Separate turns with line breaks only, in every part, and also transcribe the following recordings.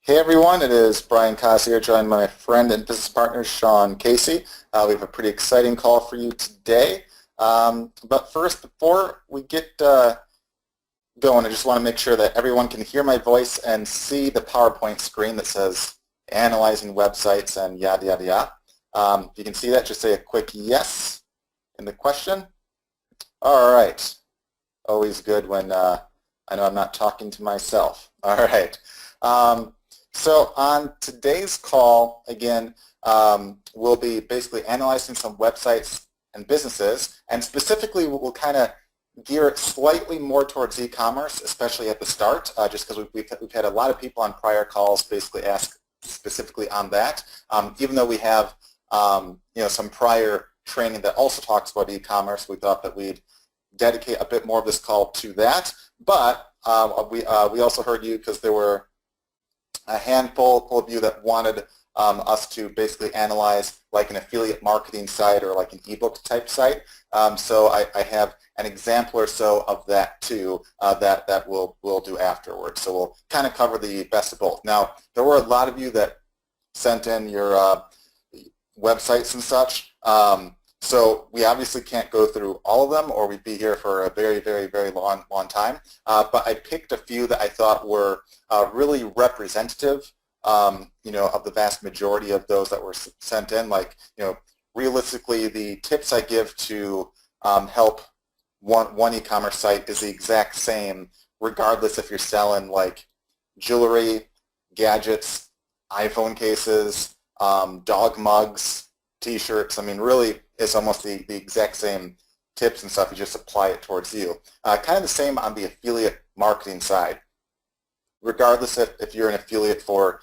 Hey everyone, it is Brian Koss here, joined by my friend and business partner Sean Casey. We have a pretty exciting call for you today. But first, before we get going, I just want to make sure that everyone can hear my voice and see the PowerPoint screen that says analyzing websites and yada yada yada. If you can see that, just say a quick yes in the question. All right. Always good when I know I'm not talking to myself. All right. So on today's call, again, we'll be basically analyzing some websites and businesses, and specifically we'll kind of gear it slightly more towards e-commerce, especially at the start, just because we've had a lot of people on prior calls basically ask specifically on that. Even though we have some prior training that also talks about e-commerce, we thought that we'd dedicate a bit more of this call to that. But we also heard you because there were a handful of you that wanted us to basically analyze like an affiliate marketing site or like an ebook type site. So I have an example or so of that too that we'll do afterwards. So we'll kind of cover the best of both. Now, there were a lot of you that sent in your websites and such. So we obviously can't go through all of them or we'd be here for a very, very, very long time. But I picked a few that I thought were really representative, of the vast majority of those that were sent in. Like, realistically, the tips I give to help one e-commerce site is the exact same, regardless if you're selling like jewelry, gadgets, iPhone cases, dog mugs, T-shirts. I mean, really, it's almost the exact same tips and stuff. You just apply it towards you. Kind of the same on the affiliate marketing side. Regardless if you're an affiliate for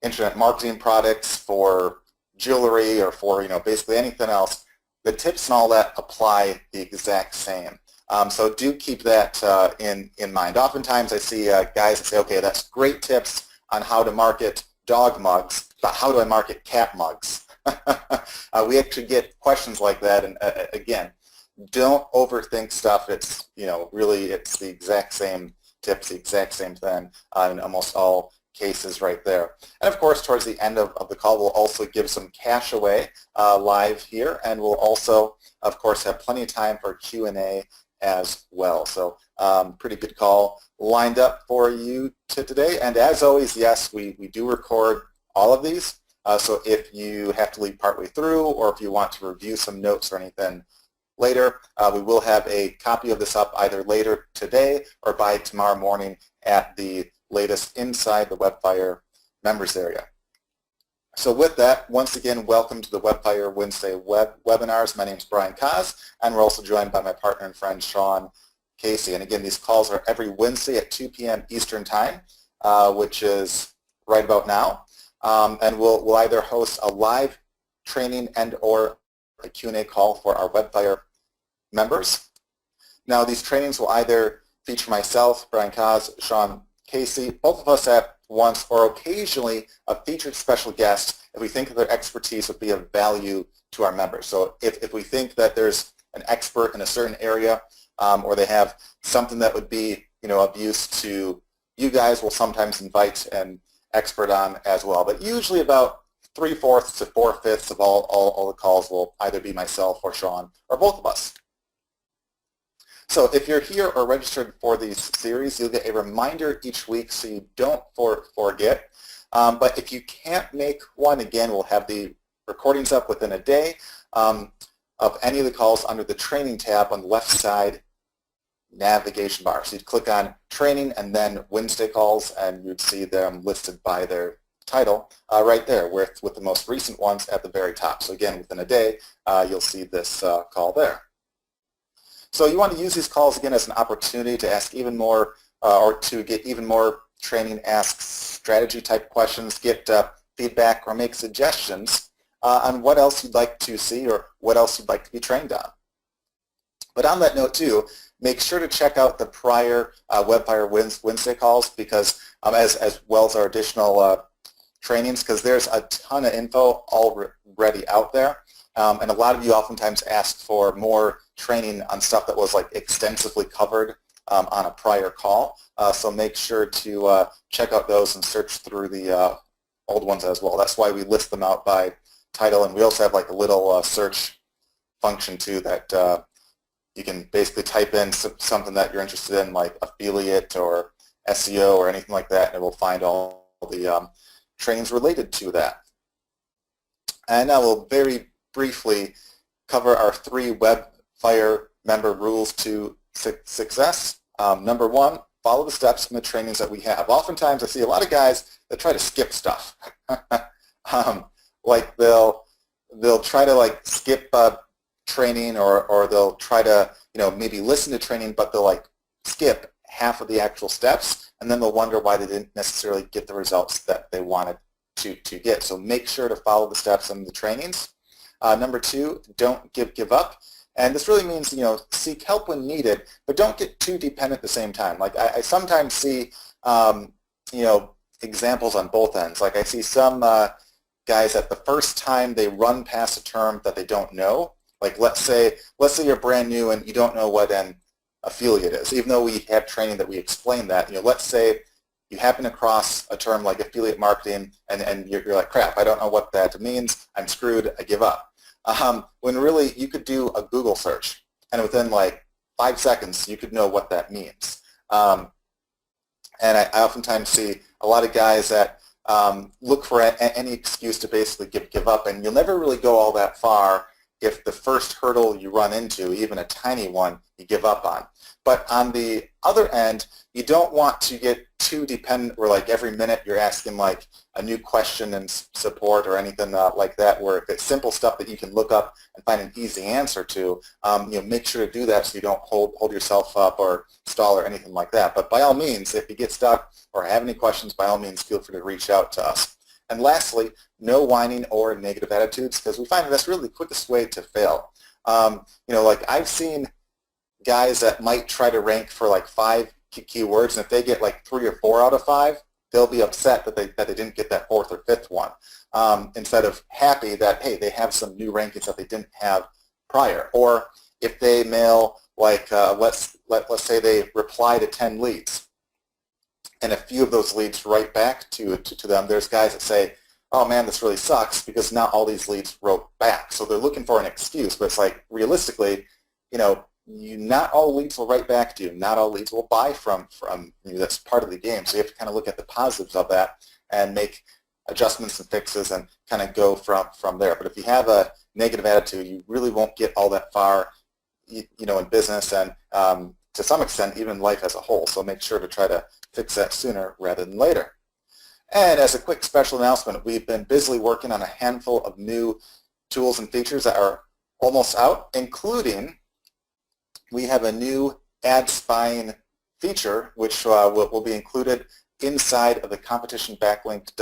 internet marketing products, for jewelry, or for basically anything else, the tips and all that apply the exact same. So do keep that in mind. Oftentimes I see guys that say, okay, that's great tips on how to market dog mugs, but how do I market cat mugs? We actually get questions like that, and again, don't overthink stuff. It's really it's the exact same tips, the exact same thing in almost all cases right there. And of course, towards the end of the call, we'll also give some cash away live here, and we'll also, of course, have plenty of time for Q&A as well. So pretty good call lined up for you today. And as always, yes, we do record all of these. So if you have to leave partway through or if you want to review some notes or anything later, we will have a copy of this up either later today or by tomorrow morning at the latest inside the Webfire members area. So with that, once again, welcome to the Webfire Wednesday webinars. My name is Brian Koss, and we're also joined by my partner and friend, Sean Casey. And again, these calls are every Wednesday at 2 p.m. Eastern Time, which is right about now. And we'll either host a live training and or a Q&A call for our Webfire members. Now these trainings will either feature myself, Brian Koss, Sean Casey, both of us at once, or occasionally a featured special guest if we think that their expertise would be of value to our members. So if we think that there's an expert in a certain area or they have something that would be of use to you guys, we'll sometimes invite an expert on as well. But usually about 3/4 to 4/5 of all the calls will either be myself or Sean or both of us. So if you're here or registered for these series, you'll get a reminder each week so you don't forget. But if you can't make one, again, we'll have the recordings up within a day of any of the calls under the training tab on the left side navigation bar. So you'd click on training and then Wednesday calls, and you'd see them listed by their title right there with the most recent ones at the very top. So again, within a day, you'll see this call there. So you want to use these calls again as an opportunity to ask even more or to get even more training, ask strategy type questions, get feedback or make suggestions on what else you'd like to see or what else you'd like to be trained on. But on that note too, make sure to check out the prior Webfire Wednesday calls because as well as our additional trainings, because there's a ton of info already out there. And a lot of you oftentimes ask for more training on stuff that was like extensively covered on a prior call. So make sure to check out those and search through the old ones as well. That's why we list them out by title, and we also have like a little search function too that you can basically type in something that you're interested in, like affiliate or SEO or anything like that, and it will find all the trainings related to that. And now we'll very briefly cover our 3 WebFire member rules to success. Number 1, follow the steps in the trainings that we have. Oftentimes I see a lot of guys that try to skip stuff. Like they'll try to like skip training, or they'll try to maybe listen to training, but they'll like skip half of the actual steps, and then they'll wonder why they didn't necessarily get the results that they wanted to get. So make sure to follow the steps in the trainings. Number 2, don't give up. And this really means, seek help when needed, but don't get too dependent at the same time. Like I sometimes see, examples on both ends. Like I see some guys that the first time they run past a term that they don't know, like let's say you're brand new and you don't know what an affiliate is, even though we have training that we explain that. Let's say you happen across a term like affiliate marketing, and you're like, crap, I don't know what that means, I'm screwed, I give up. When really you could do a Google search, and within like 5 seconds you could know what that means. And I oftentimes see a lot of guys that look for any excuse to basically give up, and you'll never really go all that far if the first hurdle you run into, even a tiny one, you give up on. But on the other end, you don't want to get too dependent where like every minute you're asking like a new question in support or anything like that, where if it's simple stuff that you can look up and find an easy answer to, make sure to do that so you don't hold yourself up or stall or anything like that. But by all means, if you get stuck or have any questions, by all means feel free to reach out to us. And lastly, no whining or negative attitudes, because we find that's really the quickest way to fail. Like I've seen guys that might try to rank for like 5 keywords, and if they get like 3 or 4 out of 5, they'll be upset that they didn't get that 4th or 5th one, instead of happy that, hey, they have some new rankings that they didn't have prior. Or if they mail like let's say they reply to 10 leads, and a few of those leads write back to them, there's guys that say, oh man, this really sucks because not all these leads wrote back. So they're looking for an excuse, but it's like realistically, not all leads will write back to you. Not all leads will buy from you. That's part of the game. So you have to kind of look at the positives of that and make adjustments and fixes and kind of go from there. But if you have a negative attitude, you really won't get all that far, in business and to some extent even life as a whole. So make sure to try to fix that sooner rather than later. And as a quick special announcement, we've been busily working on a handful of new tools and features that are almost out, including we have a new ad spying feature which will be included inside of the competition backlinked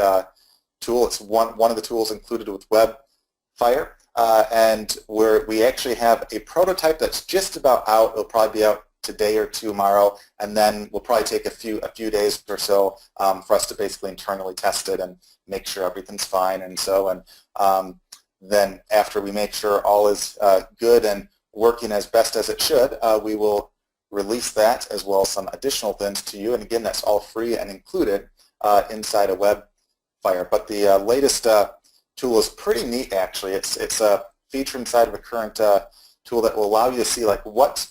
tool. It's one of the tools included with WebFire, and we actually have a prototype that's just about out. It'll probably be out today or tomorrow, and then we'll probably take a few days or so for us to basically internally test it and make sure everything's fine and so. And then after we make sure all is good and working as best as it should, we will release that as well as some additional things to you. And again, that's all free and included inside of WebFire. But the latest tool is pretty neat, actually. It's a feature inside of a current tool that will allow you to see like what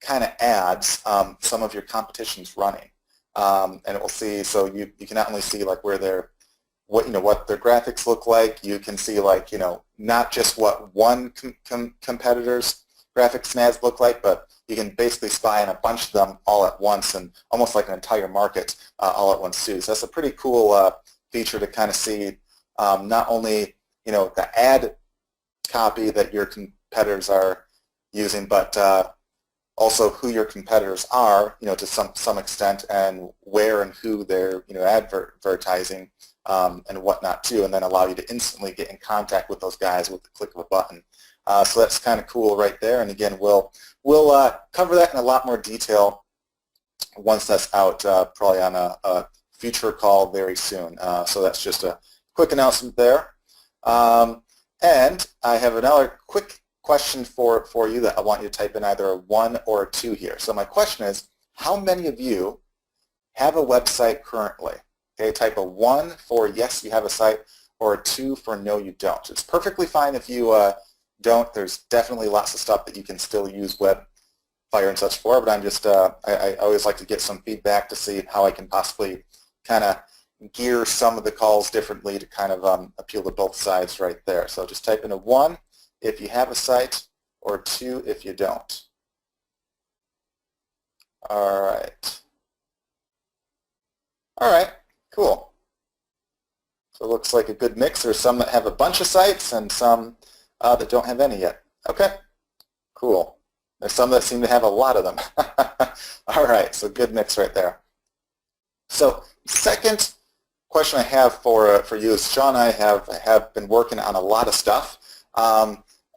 kind of ads some of your competition's running, and it will see. So you can not only see like where they're what their graphics look like. You can see like not just what one competitor's graphics and ads look like, but you can basically spy on a bunch of them all at once, and almost like an entire market all at once too. So that's a pretty cool feature to kind of see not only the ad copy that your competitors are using, but also who your competitors are, to some extent, and where and who they're advertising and whatnot too, and then allow you to instantly get in contact with those guys with the click of a button. So that's kind of cool right there. And again, we'll cover that in a lot more detail once that's out, probably on a future call very soon. So that's just a quick announcement there. And I have another quick question for you that I want you to type in either a 1 or a 2 here. So my question is, how many of you have a website currently? Okay, type a 1 for yes, you have a site, or a 2 for no, you don't. It's perfectly fine if you don't. There's definitely lots of stuff that you can still use Webfire and such for, but I'm just, I always like to get some feedback to see how I can possibly kind of gear some of the calls differently to kind of appeal to both sides right there. So just type in a 1 if you have a site, or 2 if you don't. All right. All right, cool. So it looks like a good mix. There's some that have a bunch of sites and some that don't have any yet. Okay, cool. There's some that seem to have a lot of them. All right, so good mix right there. So second question I have for you is, Sean and I have been working on a lot of stuff,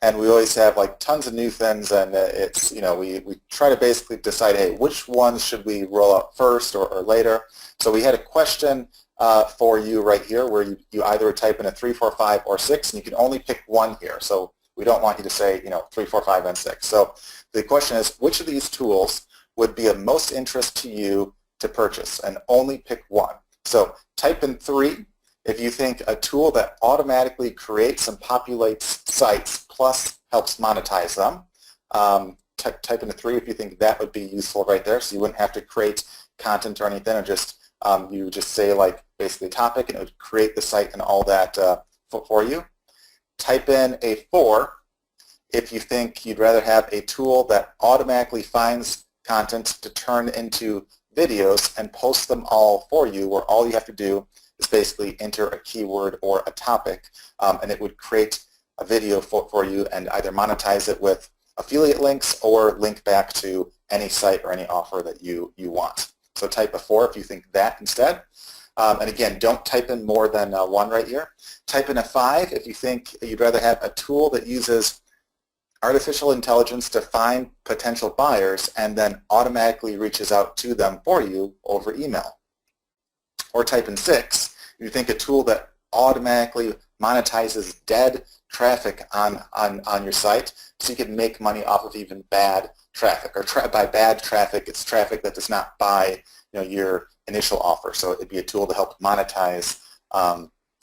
and we always have like tons of new things, and it's, you know, we try to basically decide, hey, which ones should we roll out first or later. So we had a question for you right here where you either type in a 3, 4, 5, or 6, and you can only pick one here. So we don't want you to say, you know, 3, 4, 5, and 6. So the question is, which of these tools would be of most interest to you to purchase, and only pick one. So type in 3 if you think a tool that automatically creates and populates sites plus helps monetize them. Type in a 3 if you think that would be useful right there, so you wouldn't have to create content or anything, or just you just say like basically topic and it would create the site and all that for you. Type in a 4 if you think you'd rather have a tool that automatically finds content to turn into videos and post them all for you, where all you have to do is basically enter a keyword or a topic, and it would create a video for you and either monetize it with affiliate links or link back to any site or any offer that you want. So type a 4 if you think that instead. And again, don't type in more than 1 right here. Type in a 5 if you think you'd rather have a tool that uses artificial intelligence to find potential buyers and then automatically reaches out to them for you over email. Or type in 6 if you think a tool that automatically monetizes dead traffic on your site, so you can make money off of even bad traffic. Or by bad traffic, it's traffic that does not buy, you know, your initial offer. So it'd be a tool to help monetize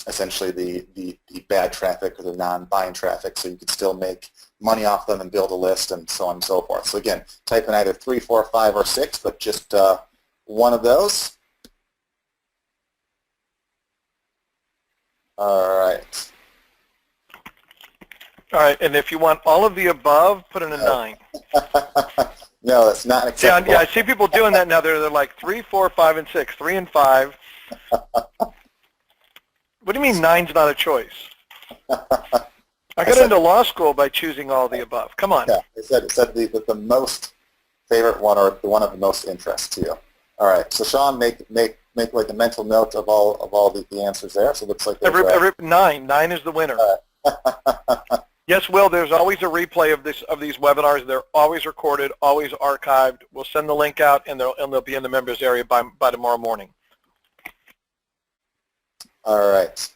essentially the bad traffic or the non-buying traffic, so you could still make money off them and build a list and so on and so forth. So again, type in either 3, 4, 5, or 6, but just one of those. All right.
All right, and if you want all of the above, put in a 9.
No, that's not acceptable.
Yeah, I see people doing that now. They're like 3, 4, 5, and 6. 3 and 5. What do you mean 9's not a choice? I got into law school by choosing all the above. Come on.
Yeah, it said the most favorite one, or the one of the most interest to you. All right, so Sean, make like a mental note of all the answers there. So it looks like there's
9. 9 is the winner. Yes, Will. There's always a replay of these webinars. They're always recorded, always archived. We'll send the link out, and they'll be in the members area by tomorrow morning.
All right,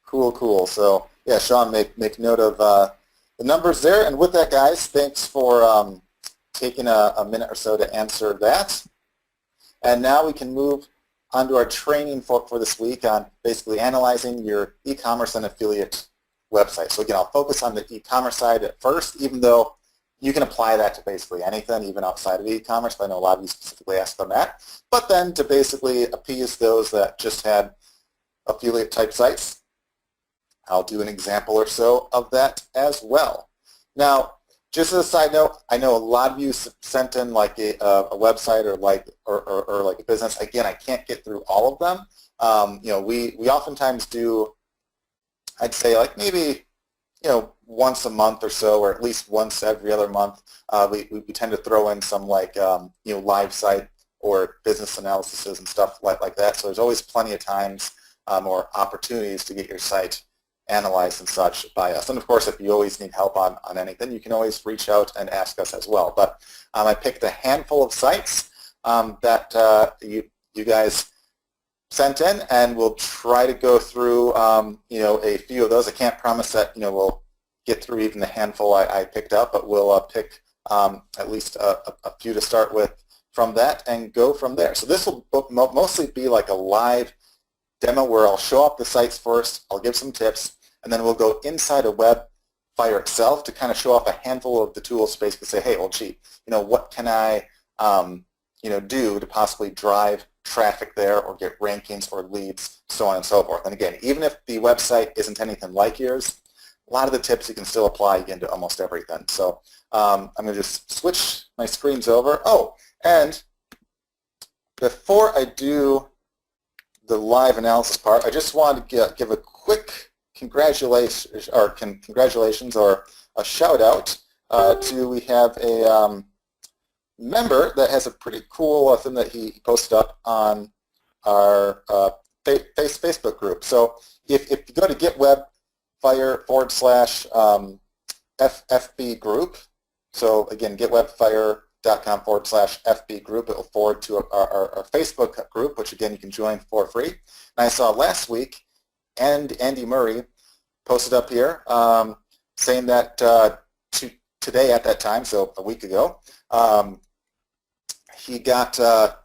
cool. So yeah, Sean, make note of the numbers there. And with that, guys, thanks for taking a minute or so to answer that. And now we can move on to our training for this week on basically analyzing your e-commerce and affiliate website. So again, I'll focus on the e-commerce side at first, even though you can apply that to basically anything, even outside of e-commerce. But I know a lot of you specifically asked on that. But then to basically appease those that just had affiliate type sites, I'll do an example or so of that as well. Now, just as a side note, I know a lot of you sent in like a website or like a business. Again, I can't get through all of them. You know, we oftentimes do, I'd say like maybe, you know, once a month or so, or at least once every other month. We tend to throw in some like you know, live site or business analyses and stuff like that. So there's always plenty of times or opportunities to get your site analyzed and such by us. And of course, if you always need help on anything, you can always reach out and ask us as well. But I picked a handful of sites that you guys sent in, and we'll try to go through you know, a few of those. I can't promise that, you know, we'll get through even the handful I picked up, but we'll pick at least a few to start with from that and go from there. So this will mostly be like a live demo where I'll show up the sites first, I'll give some tips, and then we'll go inside of WebFire itself to kind of show off a handful of the tools, basically say, hey, well, gee, what can I do to possibly drive traffic there or get rankings or leads, so on and so forth. And again, even if the website isn't anything like yours, a lot of the tips you can still apply again to almost everything. So I'm going to just switch my screens over. Oh, and before I do the live analysis part, I just wanted to give a quick congratulations or a shout out to, we have a member that has a pretty cool thing that he posted up on our Facebook group. So if you go to getwebfire/FB group, so again, getwebfire.com/FB group, it will forward to our Facebook group, which again you can join for free. And I saw last week, and Andy Murray posted up here saying that today at that time, so a week ago, he got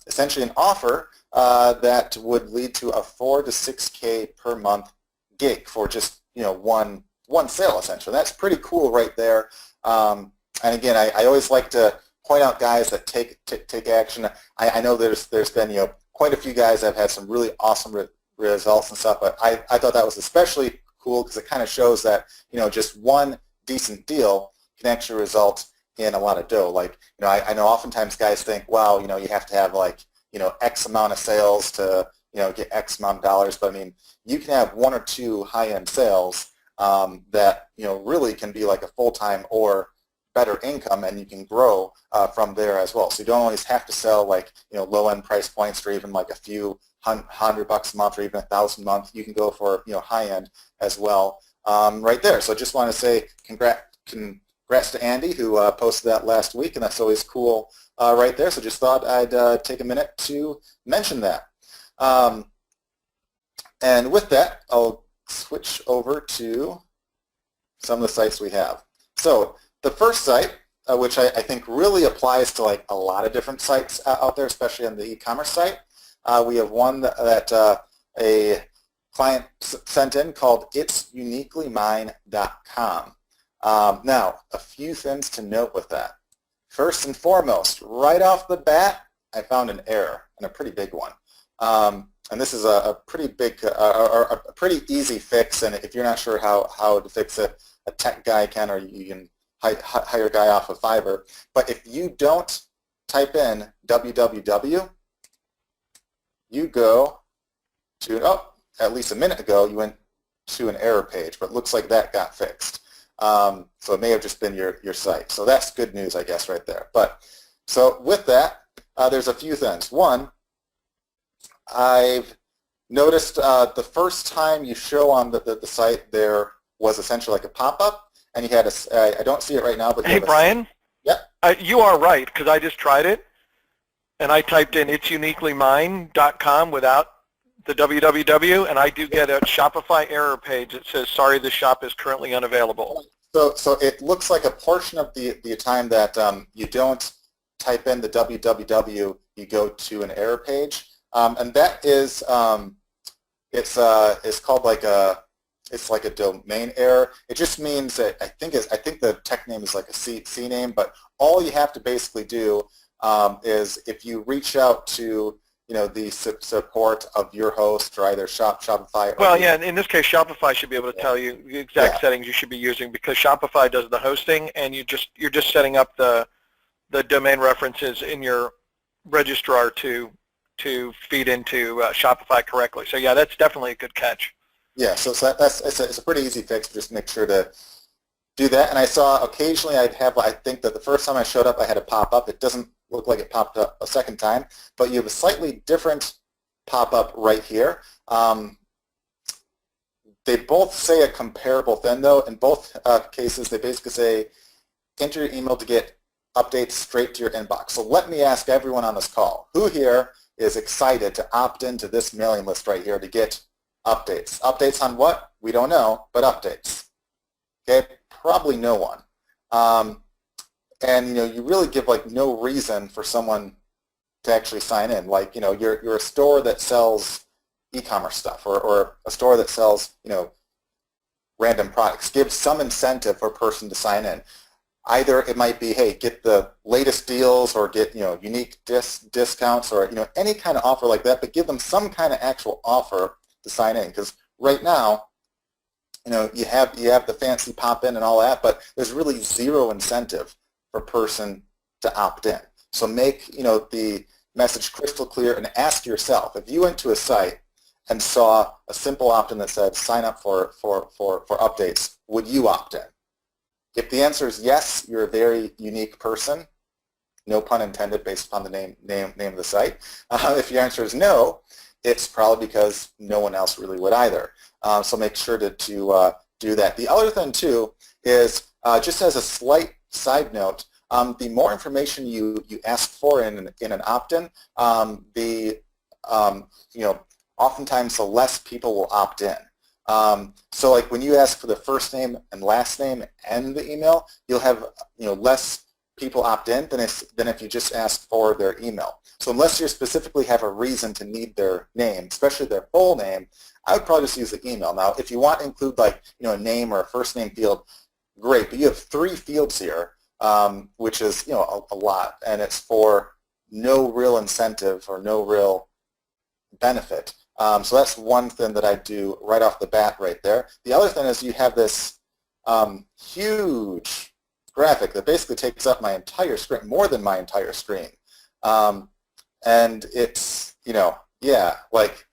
essentially an offer that would lead to a 4 to 6K per month gig for just one sale essentially. That's pretty cool right there. And again, I always like to point out guys that take action. I know there's been quite a few guys that have had some really awesome results and stuff, but I thought that was especially cool because it kind of shows that just one decent deal can actually result in a lot of dough. Like, I know oftentimes guys think, wow, you have to have like, X amount of sales to, get X amount of dollars. But I mean, you can have one or two high-end sales that, really can be like a full-time or better income, and you can grow from there as well. So you don't always have to sell like, low-end price points or even like a few $100 a month or even $1,000 a month. You can go for, high-end as well right there. So I just want to say congrats to Andy, who posted that last week, and that's always cool right there. So just thought I'd take a minute to mention that. And with that, I'll switch over to some of the sites we have. So the first site, which I think really applies to like a lot of different sites out there, especially on the e-commerce site, we have one that a client sent in called itsuniquelymine.com. Now, a few things to note with that. First and foremost, right off the bat, I found an error, and a pretty big one. And this is a pretty big, or a pretty easy fix, and if you're not sure how to fix it, a tech guy can, or you can hire a guy off of Fiverr. But if you don't type in www, you go to, at least a minute ago, you went to an error page, but it looks like that got fixed. So it may have just been your site. So that's good news, I guess, right there. But so with that, there's a few things. One, I've noticed the first time you show on the site, there was essentially like a pop-up, and you had I don't see it right now, but
hey, Brian.
Yeah.
You are right, because I just tried it, and I typed in itsuniquelymine.com without the www, and I do get a Shopify error page that says, sorry, the shop is currently unavailable.
So it looks like a portion of the time that you don't type in the www, you go to an error page, and that is it's called like it's like a domain error. It just means that I think the tech name is like a C name, but all you have to basically do is if you reach out to the support of your host or either Shopify.
Well, yeah, in this case, Shopify should be able to tell you the exact settings you should be using, because Shopify does the hosting, and you're just setting up the domain references in your registrar to feed into Shopify correctly. So yeah, that's definitely a good catch.
Yeah, so it's a pretty easy fix. Just make sure to do that. And I saw occasionally I think that the first time I showed up, I had a pop-up. It doesn't look like it popped up a second time, but you have a slightly different pop-up right here. They both say a comparable thing, though. In both cases, they basically say, enter your email to get updates straight to your inbox. So let me ask everyone on this call, who here is excited to opt into this mailing list right here to get updates? Updates on what? We don't know, but updates. Okay, probably no one. And you really give like no reason for someone to actually sign in. Like, you're a store that sells e-commerce stuff, or a store that sells, random products. Give some incentive for a person to sign in. Either it might be, hey, get the latest deals, or get, unique discounts, or, any kind of offer like that, but give them some kind of actual offer to sign in. Because right now, you have the fancy pop-in and all that, but there's really zero incentive for a person to opt in. So make, the message crystal clear, and ask yourself, if you went to a site and saw a simple opt-in that said sign up for updates, would you opt in? If the answer is yes, you're a very unique person, no pun intended, based upon the name of the site. If your answer is no, it's probably because no one else really would either. So make sure to do that. The other thing too is, just as a slight side note, the more information you ask for in an opt-in, oftentimes the less people will opt in. So like when you ask for the first name and last name and the email, you'll have less people opt in than if you just ask for their email. So unless you specifically have a reason to need their name, especially their full name, I would probably just use the email. Now, if you want to include like a name or a first name field, great. But you have 3 fields here, which is a lot, and it's for no real incentive or no real benefit. So that's one thing that I do right off the bat right there. The other thing is you have this huge graphic that basically takes up my entire screen, more than my entire screen. And it's, like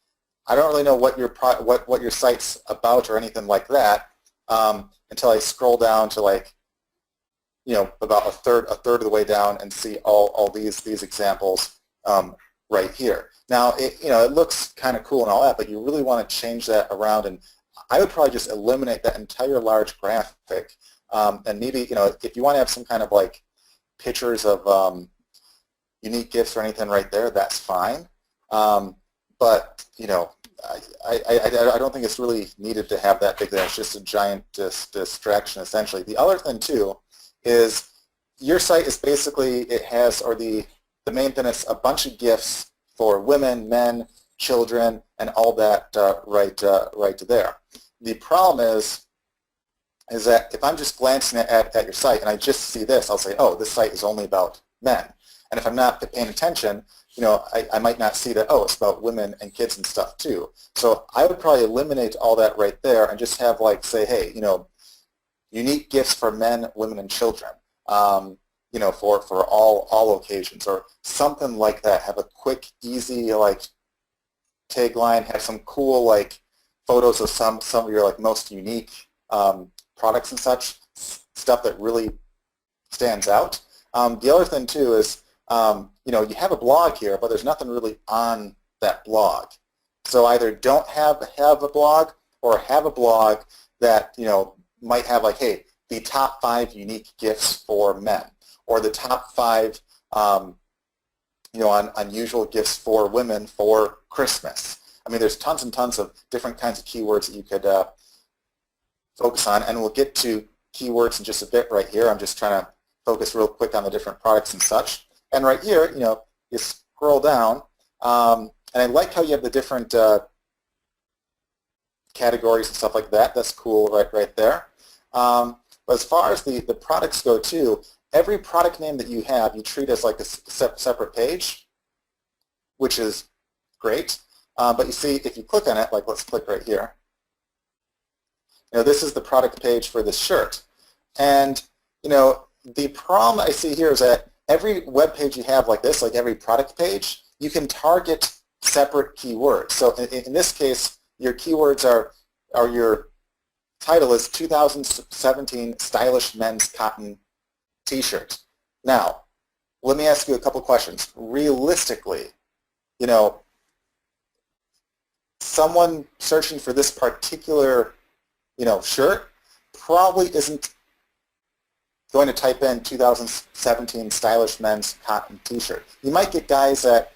I don't really know what your site's about or anything like that until I scroll down to like, about a third of the way down and see all these examples right here. Now, it looks kind of cool and all that, but you really want to change that around, and I would probably just eliminate that entire large graphic, and maybe, if you want to have some kind of like pictures of unique gifts or anything right there, that's fine. But, I don't think it's really needed to have that big there. It's just a giant distraction, essentially. The other thing, too, is your site is basically, it has, or the main thing is a bunch of gifts for women, men, children, and all that right there. The problem is that if I'm just glancing at your site and I just see this, I'll say, oh, this site is only about men. And if I'm not paying attention, I might not see that, oh, it's about women and kids and stuff too. So I would probably eliminate all that right there and just have like, say, hey, unique gifts for men, women, and children. For all occasions, or something like that. Have a quick, easy like tagline. Have some cool like photos of some of your like most unique products and such stuff that really stands out. The other thing too is you have a blog here, but there's nothing really on that blog. So either don't have a blog, or have a blog that might have like, hey, the top 5 unique gifts for men, or the top 5 unusual gifts for women for Christmas. I mean, there's tons and tons of different kinds of keywords that you could focus on, and we'll get to keywords in just a bit right here. I'm just trying to focus real quick on the different products and such. And right here, you scroll down, and I like how you have the different categories and stuff like that. That's cool right there. But as far as the products go too, every product name that you have, you treat as like a separate page, which is great. But you see, if you click on it, like let's click right here, this is the product page for this shirt. And the problem I see here is that every web page you have like this, like every product page, you can target separate keywords. So in this case, your keywords are your title is 2017 Stylish Men's Cotton T-shirt. Now, let me ask you a couple questions. Realistically, someone searching for this particular, shirt probably isn't going to type in 2017 Stylish Men's Cotton T-shirt. You might get guys that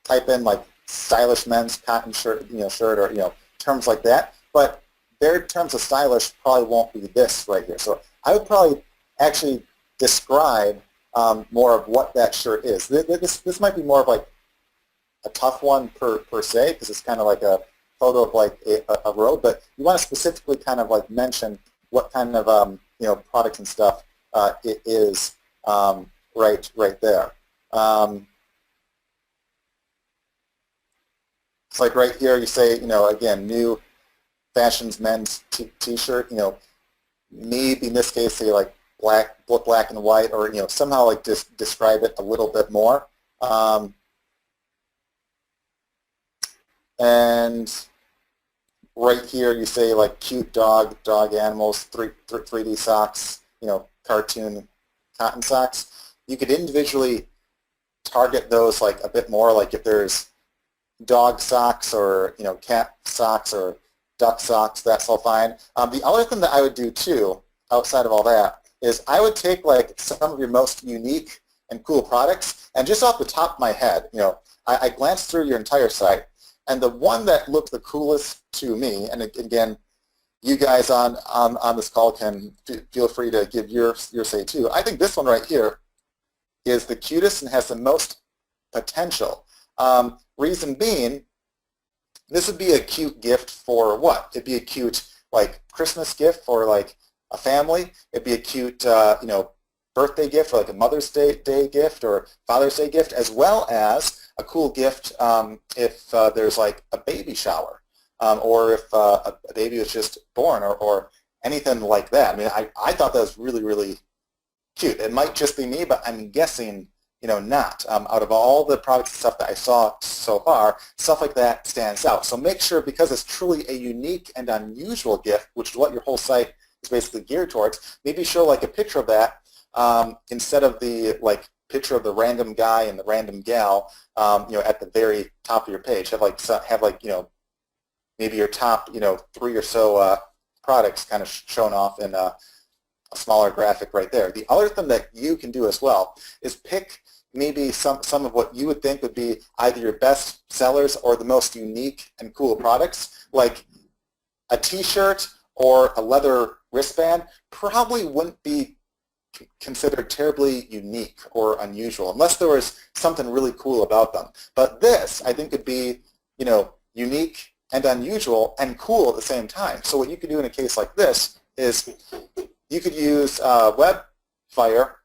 type in like stylish men's cotton shirt, shirt, or terms like that, but their terms of stylish probably won't be this right here. So I would probably actually describe more of what that shirt is. This might be more of like a tough one per se, because it's kind of like a photo of like a road, but you want to specifically kind of like mention what kind of products and stuff it is right there. It's like right here you say, again, new fashions men's t-shirt, maybe in this case say like black and white, or somehow like just describe it a little bit more. And right here you say like cute dog animals, 3D socks, cartoon cotton socks. You could individually target those like a bit more, like if there's dog socks or cat socks or duck socks, that's all fine. The other thing that I would do too, outside of all that, is I would take like some of your most unique and cool products, and just off the top of my head, I glanced through your entire site, and the one that looked the coolest to me, and again, you guys on this call can feel free to give your say too. I think this one right here is the cutest and has the most potential. Reason being, this would be a cute gift for what? It'd be a cute like Christmas gift for like a family. It'd be a cute birthday gift, for like a Mother's Day gift or Father's Day gift, as well as a cool gift if there's like a baby shower, or if a baby was just born, or anything like that. I mean, I thought that was really, really cute. It might just be me, but I'm guessing not. Out of all the products and stuff that I saw so far, stuff like that stands out. So make sure, because it's truly a unique and unusual gift, which is what your whole site is basically geared towards, maybe show like a picture of that instead of the like picture of the random guy and the random gal, at the very top of your page. Have like maybe your top 3 or so products kind of shown off in a smaller graphic right there. The other thing that you can do as well is pick maybe some of what you would think would be either your best sellers or the most unique and cool products. Like a t-shirt or a leather wristband probably wouldn't be considered terribly unique or unusual unless there was something really cool about them. But this, I think, could be unique and unusual and cool at the same time. So what you could do in a case like this is you could use Webfire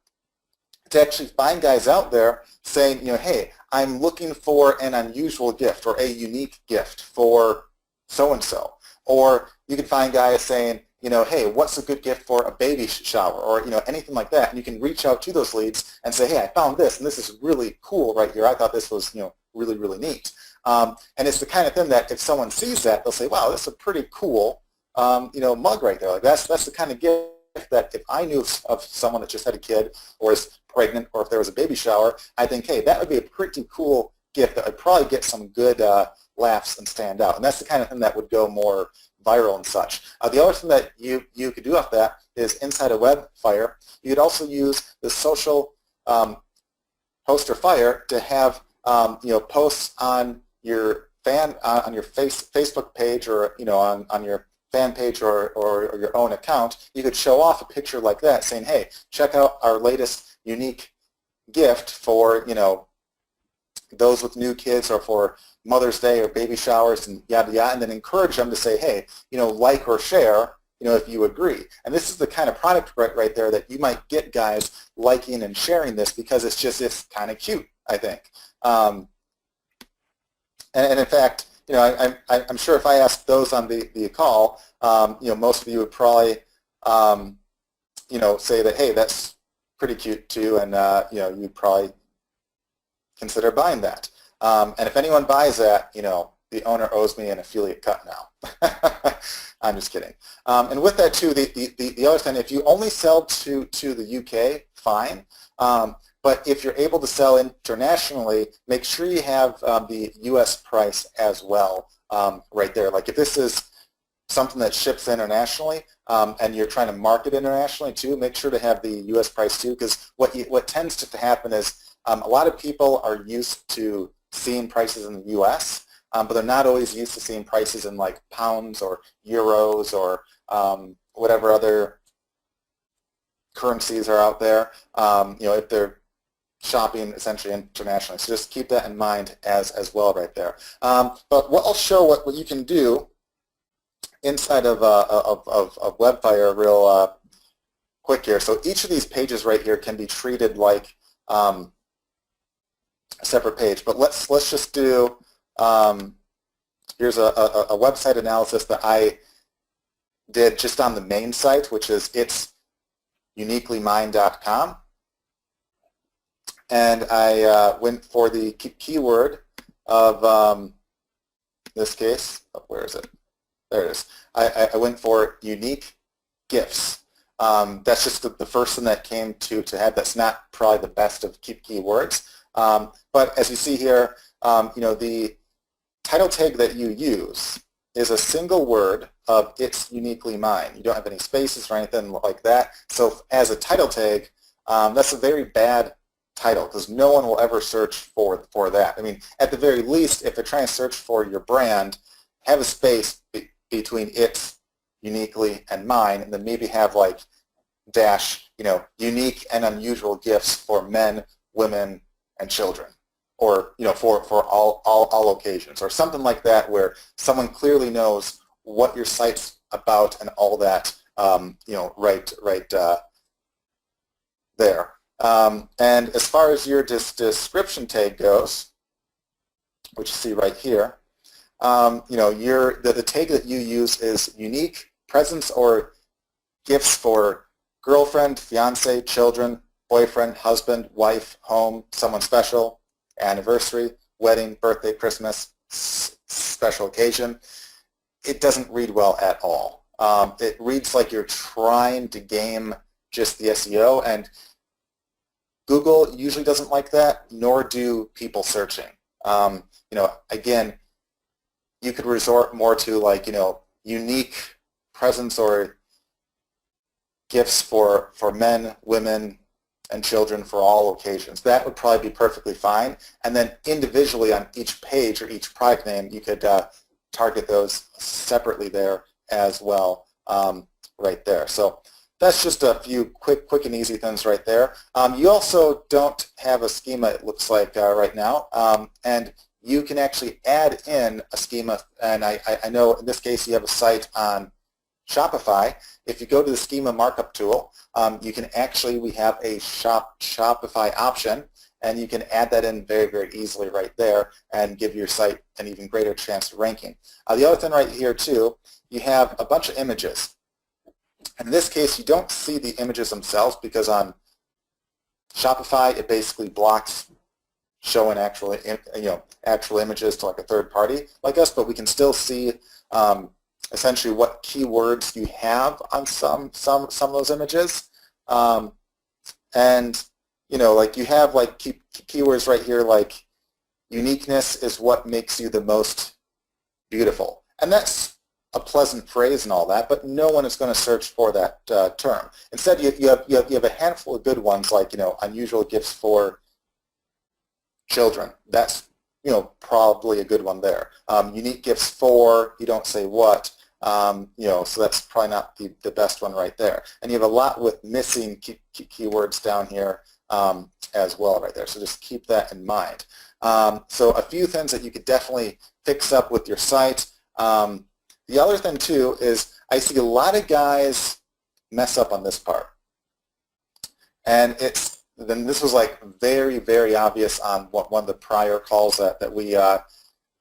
to actually find guys out there saying, hey, I'm looking for an unusual gift or a unique gift for so-and-so. Or you can find guys saying, hey, what's a good gift for a baby shower, or anything like that. And you can reach out to those leads and say, hey, I found this, and this is really cool right here. I thought this was really, really neat. And it's the kind of thing that if someone sees that, they'll say, wow, this is a pretty cool mug right there. Like that's the kind of gift that if I knew of someone that just had a kid or is pregnant, or if there was a baby shower, I think, hey, that would be a pretty cool gift that would probably get some good laughs and stand out. And that's the kind of thing that would go more viral and such. The other thing that you could do off that is inside of Webfire, you could also use the social poster fire to have posts on your Facebook page, or on your fan page or your own account. You could show off a picture like that saying, hey, check out our latest unique gift for those with new kids, or for Mother's Day or baby showers, and yada yada, and then encourage them to say, hey, like or share, if you agree. And this is the kind of product right there that you might get guys liking and sharing this, because it's kind of cute, I think. And in fact, I'm sure if I asked those on the call, most of you would probably, say that, hey, that's pretty cute too, and you'd probably consider buying that. And if anyone buys that, the owner owes me an affiliate cut now. I'm just kidding. And with that too, the other thing, if you only sell to the UK, fine. But if you're able to sell internationally, make sure you have the US price as well right there. Like if this is something that ships internationally and you're trying to market internationally too, make sure to have the US price too, because what tends to happen is a lot of people are used to seeing prices in the US, but they're not always used to seeing prices in like pounds or euros or whatever other currencies are out there. If they're shopping essentially internationally. So just keep that in mind as well right there. But what I'll show what you can do inside of WebFire real quick here. So each of these pages right here can be treated like a separate page. But let's just do, here's a website analysis that I did just on the main site, which is itsuniquelymine.com. And I went for the keyword of, this case, where is it? There it is. I went for unique gifts. That's just the first thing that came to head. That's not probably the best of keywords. But as you see here, the title tag that you use is a single word of "It's uniquely mine." You don't have any spaces or anything like that. So as a title tag, that's a very bad title because no one will ever search for that. I mean, at the very least, if they're trying to search for your brand, have a space between "It's uniquely" and "mine," and then maybe have like dash, unique and unusual gifts for men, women, and children, or for all occasions, or something like that, where someone clearly knows what your site's about and all that, right there. And as far as your description tag goes, which you see right here, the tag that you use is unique presents or gifts for girlfriend, fiance, children, boyfriend, husband, wife, home, someone special, anniversary, wedding, birthday, Christmas, special occasion. It doesn't read well at all. It reads like you're trying to game just the SEO, and Google usually doesn't like that, nor do people searching. Again, you could resort more to like, unique presents or gifts for men, women, and children for all occasions. That would probably be perfectly fine. And then individually on each page or each product name, you could target those separately there as well, right there. So that's just a few quick and easy things right there. You also don't have a schema, it looks like, right now. And you can actually add in a schema. And I know in this case you have a site on Shopify. If you go to the schema markup tool, you can actually, we have a Shopify option, and you can add that in very, very easily right there and give your site an even greater chance of ranking. The other thing right here too, you have a bunch of images. In this case, you don't see the images themselves because on Shopify, it basically blocks showing actual images to like a third party like us, but we can still see essentially what keywords you have on some of those images, and like you have like keywords right here like uniqueness is what makes you the most beautiful, and that's a pleasant phrase and all that, but no one is going to search for that term. Instead, you have a handful of good ones like unusual gifts for children. That's probably a good one there. Unique gifts for, you don't say what, so that's probably not the best one right there. And you have a lot with missing keywords down here as well right there. So just keep that in mind. So a few things that you could definitely fix up with your site. The other thing too is I see a lot of guys mess up on this part. And this was like very, very obvious on one of the prior calls that we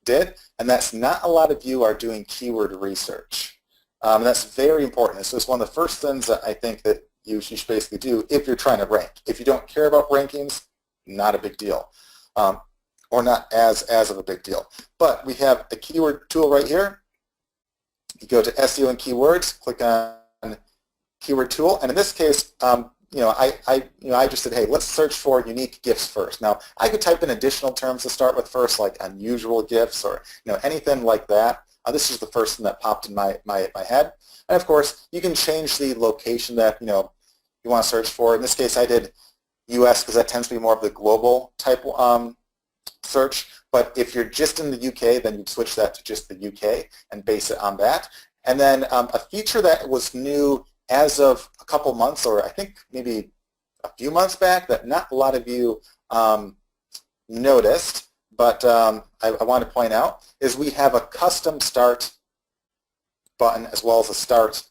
did, and that's not a lot of you are doing keyword research. That's very important. This is one of the first things that I think that you should basically do if you're trying to rank. If you don't care about rankings, not a big deal, or not as of a big deal. But we have a keyword tool right here. You go to SEO and keywords, click on keyword tool, and in this case, I just said, hey, let's search for unique gifts first. Now, I could type in additional terms to start with first, like unusual gifts or anything like that. This is the first thing that popped in my head. And of course, you can change the location that you want to search for. In this case, I did U.S. because that tends to be more of the global type search. But if you're just in the UK, then you'd switch that to just the UK and base it on that. And then a feature that was new as of a couple months, or I think maybe a few months back, that not a lot of you noticed, but I want to point out, is we have a custom start button as well as a start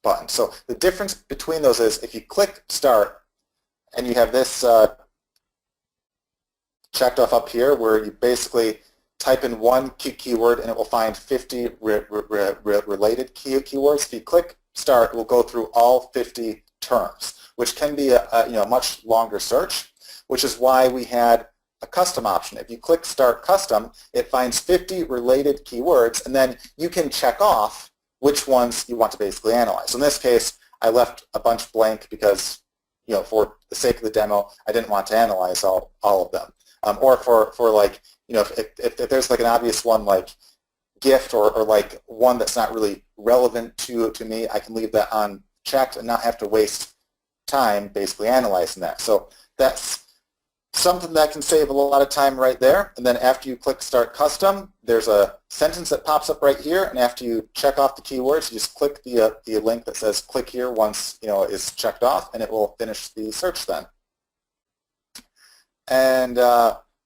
button. So the difference between those is if you click start and you have this checked off up here where you basically type in one keyword and it will find 50 related keywords. If you click start, it will go through all 50 terms, which can be a much longer search, which is why we had a custom option. If you click start custom, it finds 50 related keywords, and then you can check off which ones you want to basically analyze. So in this case, I left a bunch blank because, for the sake of the demo, I didn't want to analyze all of them. Or for like, if there's like an obvious one like gift or like one that's not really relevant to me, I can leave that unchecked and not have to waste time basically analyzing that. So that's something that can save a lot of time right there. And then after you click Start Custom, there's a sentence that pops up right here. And after you check off the keywords, you just click the link that says click here once is checked off, and it will finish the search then. And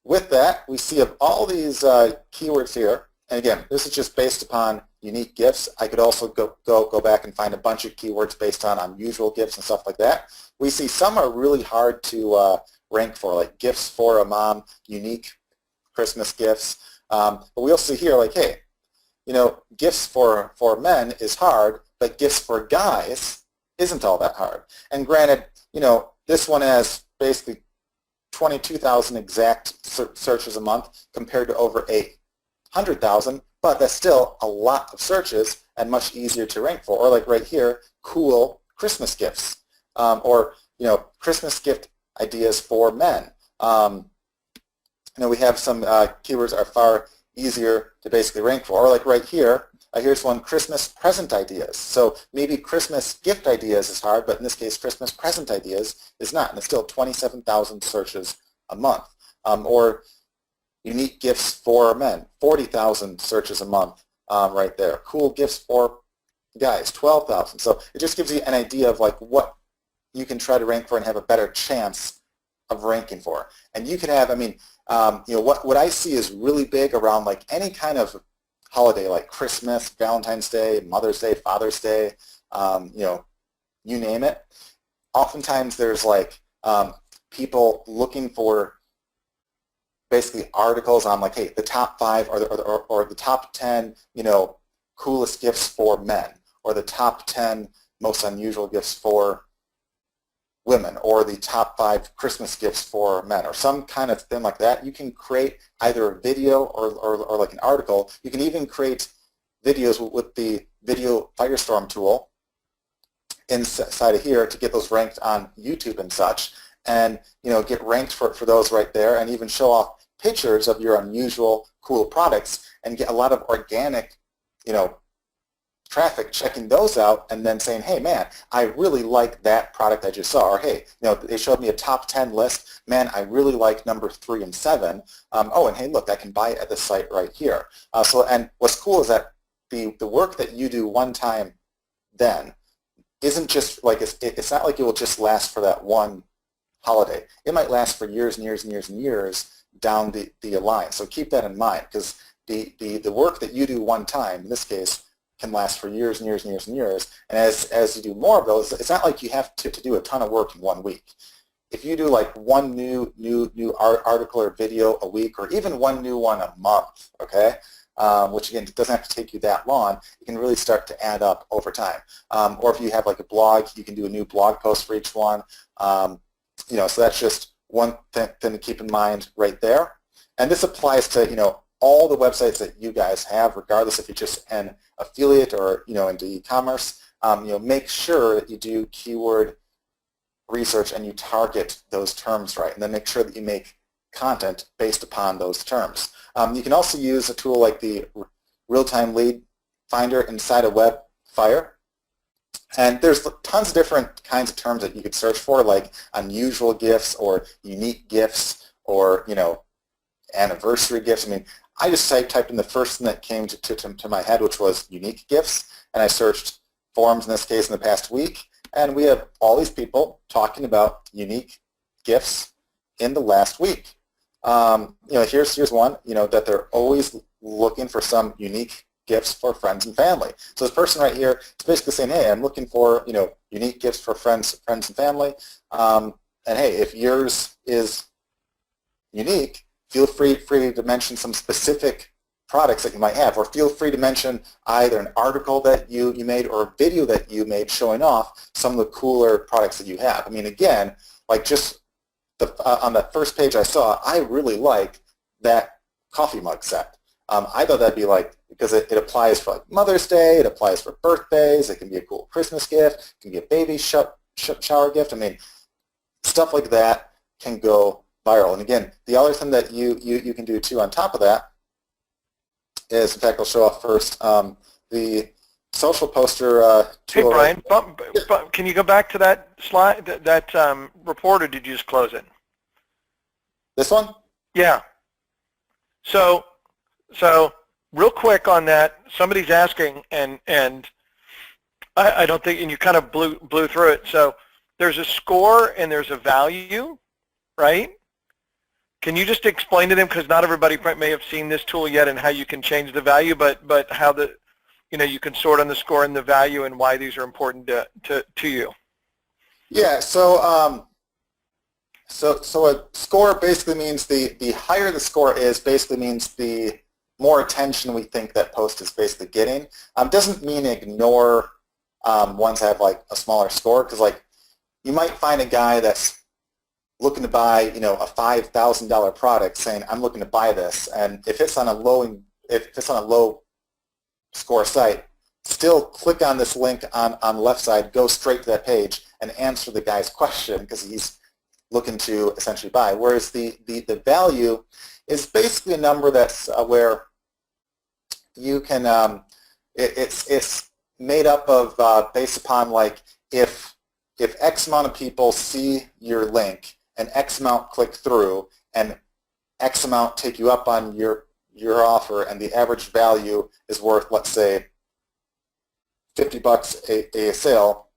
with that, we see of all these keywords here. And again, this is just based upon unique gifts. I could also go back and find a bunch of keywords based on unusual gifts and stuff like that. We see some are really hard to rank for, like gifts for a mom, unique Christmas gifts. But we also see here, like, hey, gifts for men is hard, but gifts for guys isn't all that hard. And granted, this one has basically 22,000 exact searches a month compared to over 800,000, but that's still a lot of searches and much easier to rank for. Or like right here, cool Christmas gifts, or Christmas gift ideas for men. We have some keywords are far easier to basically rank for. Or like right here, here's one, Christmas present ideas. So maybe Christmas gift ideas is hard, but in this case, Christmas present ideas is not, and it's still 27,000 searches a month. Or unique gifts for men, 40,000 searches a month right there. Cool gifts for guys, 12,000. So it just gives you an idea of like what you can try to rank for and have a better chance of ranking for. And you can have, what I see is really big around like any kind of holiday like Christmas, Valentine's Day, Mother's Day, Father's Day, you name it. Oftentimes there's like people looking for basically articles on like, hey, the top 5 or the top 10, coolest gifts for men, or the top 10 most unusual gifts for women, or the top 5 Christmas gifts for men, or some kind of thing like that. You can create either a video or like an article. You can even create videos with the Video Firestorm tool inside of here to get those ranked on YouTube and such, and get ranked for those right there, and even show off pictures of your unusual, cool products, and get a lot of organic, traffic checking those out, and then saying, hey man, I really like that product I just saw, or hey, they showed me a top 10 list, man, I really like number 3 and 7. Oh, and hey, look, I can buy it at the site right here. And what's cool is that the work that you do one time then isn't just like, it's not like it will just last for that one holiday. It might last for years and years and years and years down the line. So keep that in mind, because the work that you do one time, in this case, can last for years and years and years and years. And as you do more of those, it's not like you have to do a ton of work in 1 week. If you do like one new article or video a week, or even one new one a month, okay, which again doesn't have to take you that long, it can really start to add up over time. Or if you have like a blog, you can do a new blog post for each one. So that's just one thing to keep in mind right there. And this applies to all the websites that you guys have, regardless if you're just an affiliate or into e-commerce. Make sure that you do keyword research and you target those terms right, and then make sure that you make content based upon those terms. You can also use a tool like the real-time lead finder inside of Webfire. And there's tons of different kinds of terms that you could search for, like unusual gifts or unique gifts or anniversary gifts. I just typed in the first thing that came to my head, which was unique gifts, and I searched forums in this case in the past week, and we have all these people talking about unique gifts in the last week. Here's one, that they're always looking for some unique gifts for friends and family. So this person right here is basically saying, hey, I'm looking for, unique gifts for friends and family. And hey, if yours is unique, feel free to mention some specific products that you might have, or feel free to mention either an article that you made or a video that you made showing off some of the cooler products that you have. I mean, again, like just on that first page I saw, I really like that coffee mug set. I thought that'd be like, because it applies for like Mother's Day, it applies for birthdays, it can be a cool Christmas gift, it can be a baby shower gift. I mean, stuff like that can go viral. And again, the other thing that you can do too on top of that is, in fact, I'll show off first, the social poster tool.
Hey, Brian, can you go back to that slide, that report, or did you just close it?
This one?
Yeah. So real quick on that, somebody's asking, and I don't think, and you kind of blew through it. So there's a score and there's a value, right? Can you just explain to them, because not everybody may have seen this tool yet, and how you can change the value, but how you can sort on the score and the value, and why these are important to you?
Yeah. So so a score basically means the higher the score is, basically means the more attention we think that post is basically getting. Doesn't mean ignore ones that have like a smaller score, because like you might find a guy that's looking to buy, a $5,000 product, saying, I'm looking to buy this, and if it's on a low score site, still click on this link on the left side, go straight to that page, and answer the guy's question, because he's looking to essentially buy. Whereas the value is basically a number that's where you can, it's made up of based upon like if X amount of people see your link, and X amount click through, and X amount take you up on your offer, and the average value is worth, let's say, $50 a sale,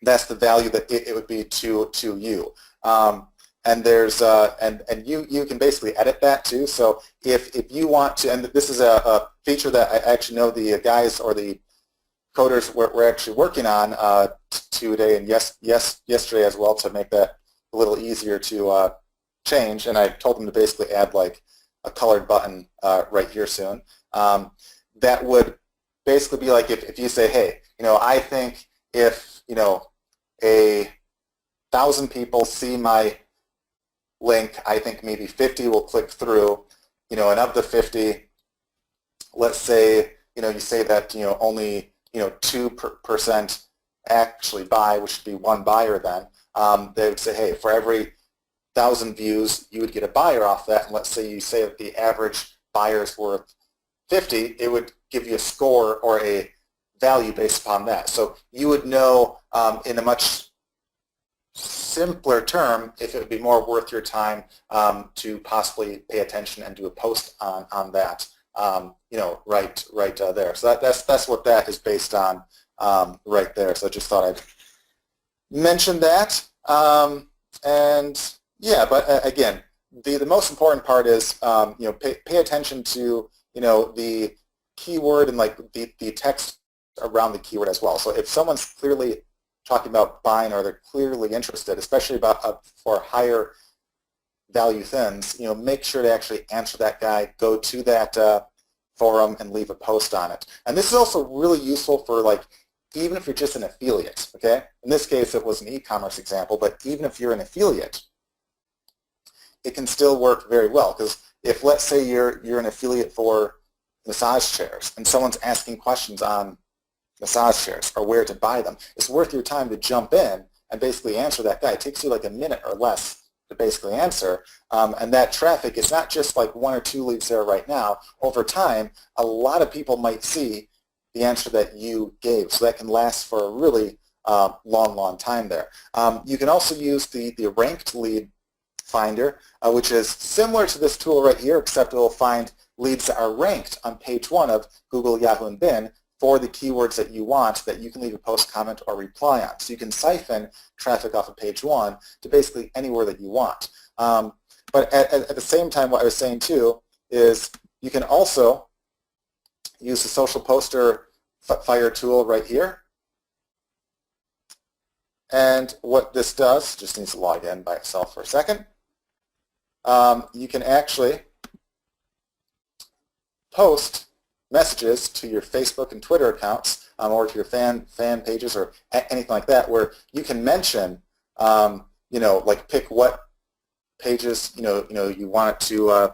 that's the value that it would be to you. And there's and you can basically edit that too. So if you want to, and this is a feature that I actually know the guys or the coders we're actually working on today and yesterday as well, to make that a little easier to change, and I told them to basically add like a colored button right here soon. That would basically be like if you say, hey, I think if 1,000 people see my link, I think maybe 50 will click through, and of the 50, let's say you say that only 2% actually buy, which would be one buyer then. They would say, hey, for every 1,000 views, you would get a buyer off that, and let's say you say that the average buyer is worth 50, it would give you a score or a value based upon that. So you would know in a much simpler term if it would be more worth your time to possibly pay attention and do a post on that, right there. So that's what that is based on right there. So I just thought I'd mention that. And yeah, but again, the most important part is pay attention to the keyword and like the text around the keyword as well. So if someone's clearly talking about buying, or they're clearly interested, especially about for higher value things, make sure to actually answer that guy, go to that forum and leave a post on it. And this is also really useful for like, even if you're just an affiliate, okay? In this case, it was an e-commerce example, but even if you're an affiliate, it can still work very well, because if, let's say, you're an affiliate for massage chairs, and someone's asking questions on massage chairs or where to buy them, it's worth your time to jump in and basically answer that guy. It takes you like a minute or less to basically answer, and that traffic is not just like 1 or 2 leads there right now. Over time, a lot of people might see the answer that you gave, so that can last for a really long time there. You can also use the ranked lead finder, which is similar to this tool right here, except it will find leads that are ranked on page 1 of Google, Yahoo, and Bing for the keywords that you want that you can leave a post, comment, or reply on. So you can siphon traffic off of page 1 to basically anywhere that you want. But at the same time, what I was saying too is you can also use the social poster fire tool right here. And what this does, just needs to log in by itself for a second. You can actually post messages to your Facebook and Twitter accounts or to your fan pages or anything like that, where you can mention, like pick what pages you want it to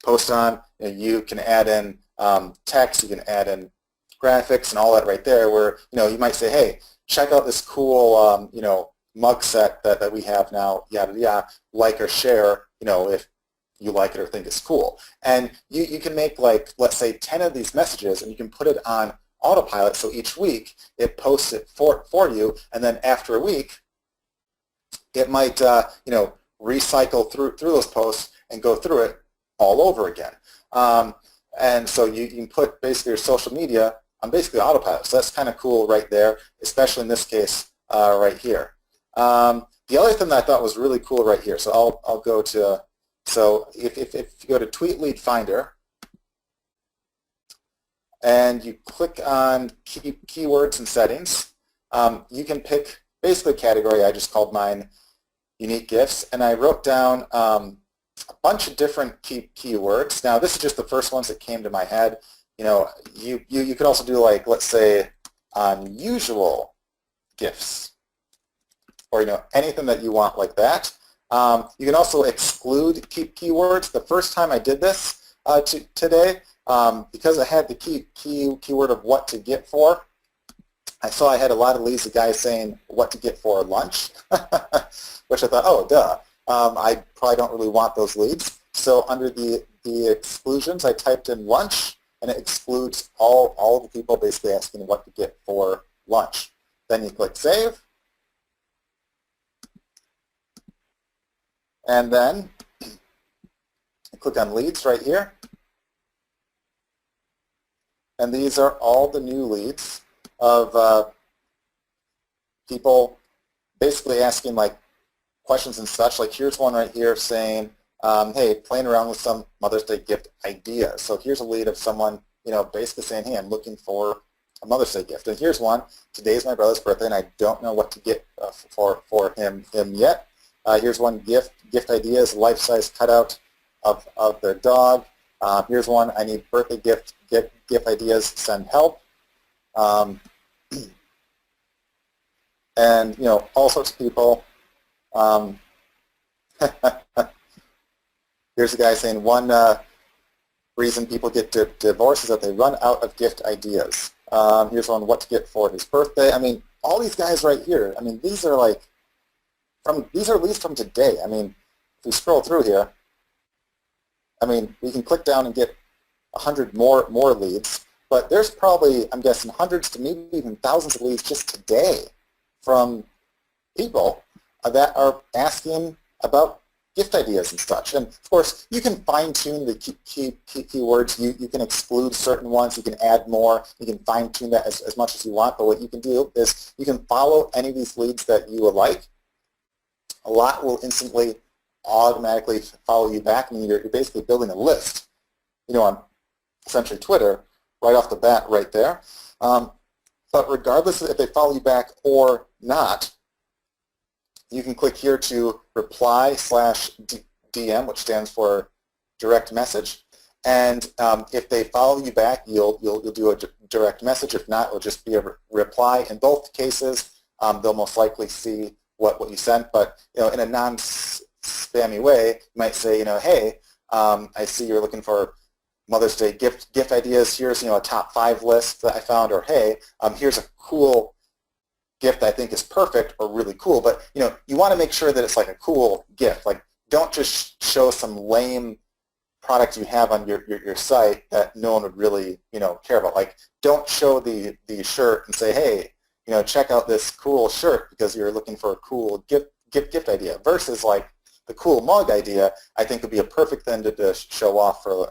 post on. You can add in text, you can add in graphics and all that right there, where you might say, hey, check out this cool mug set that we have now, yada yada, like or share, if you like it or think it's cool. And you can make, like, let's say 10 of these messages, and you can put it on autopilot, so each week it posts it for you, and then after a week it might recycle through those posts and go through it all over again. And so you can put basically your social media on basically autopilot. So that's kind of cool right there, especially in this case right here. The other thing that I thought was really cool right here, so I'll go to, so if you go to Tweet Lead Finder and you click on keywords and settings, you can pick basically a category. I just called mine unique gifts, and I wrote down a bunch of different keywords. Now this is just the first ones that came to my head. You could also do, like, let's say unusual gifts, or anything that you want like that. You can also exclude keywords. The first time I did this today, because I had the keyword of what to get for, I saw I had a lot of leads of guys saying what to get for lunch, which I thought, oh, duh. I probably don't really want those leads. So under the exclusions, I typed in lunch, and it excludes all the people basically asking what to get for lunch. Then you click Save. And then you click on Leads right here. And these are all the new leads of people basically asking, like, questions and such. Like, here's one right here saying, hey, playing around with some Mother's Day gift ideas. So here's a lead of someone, basically saying, hey, I'm looking for a Mother's Day gift. And here's one, today's my brother's birthday, and I don't know what to get for him yet. Here's one, gift ideas, life-size cutout of their dog. Here's one, I need birthday gift ideas, send help. And, all sorts of people. Here's a guy saying one reason people get divorced is that they run out of gift ideas. Here's one, what to get for his birthday. I mean, all these guys right here, I mean, these are leads from today. I mean, if we scroll through here, I mean, we can click down and get 100 more leads, but there's probably, I'm guessing, hundreds to maybe even thousands of leads just today from people that are asking about gift ideas and such. And of course, you can fine-tune the keywords. You can exclude certain ones. You can add more. You can fine-tune that as much as you want. But what you can do is you can follow any of these leads that you would like. A lot will instantly, automatically follow you back. I mean, you're basically building a list, on essentially Twitter right off the bat right there. But regardless of if they follow you back or not, you can click here to reply/DM, which stands for direct message. And if they follow you back, you'll do a direct message. If not, it'll just be a reply. In both cases, they'll most likely see what you sent. But in a non-spammy way, you might say, hey, I see you're looking for Mother's Day gift ideas. Here's a top 5 list that I found. Or hey, here's a cool gift I think is perfect or really cool. But you want to make sure that it's like a cool gift. Like, don't just show some lame product you have on your site that no one would really care about. Like, don't show the shirt and say, hey, check out this cool shirt because you're looking for a cool gift idea. Versus like the cool mug idea, I think would be a perfect thing to show off for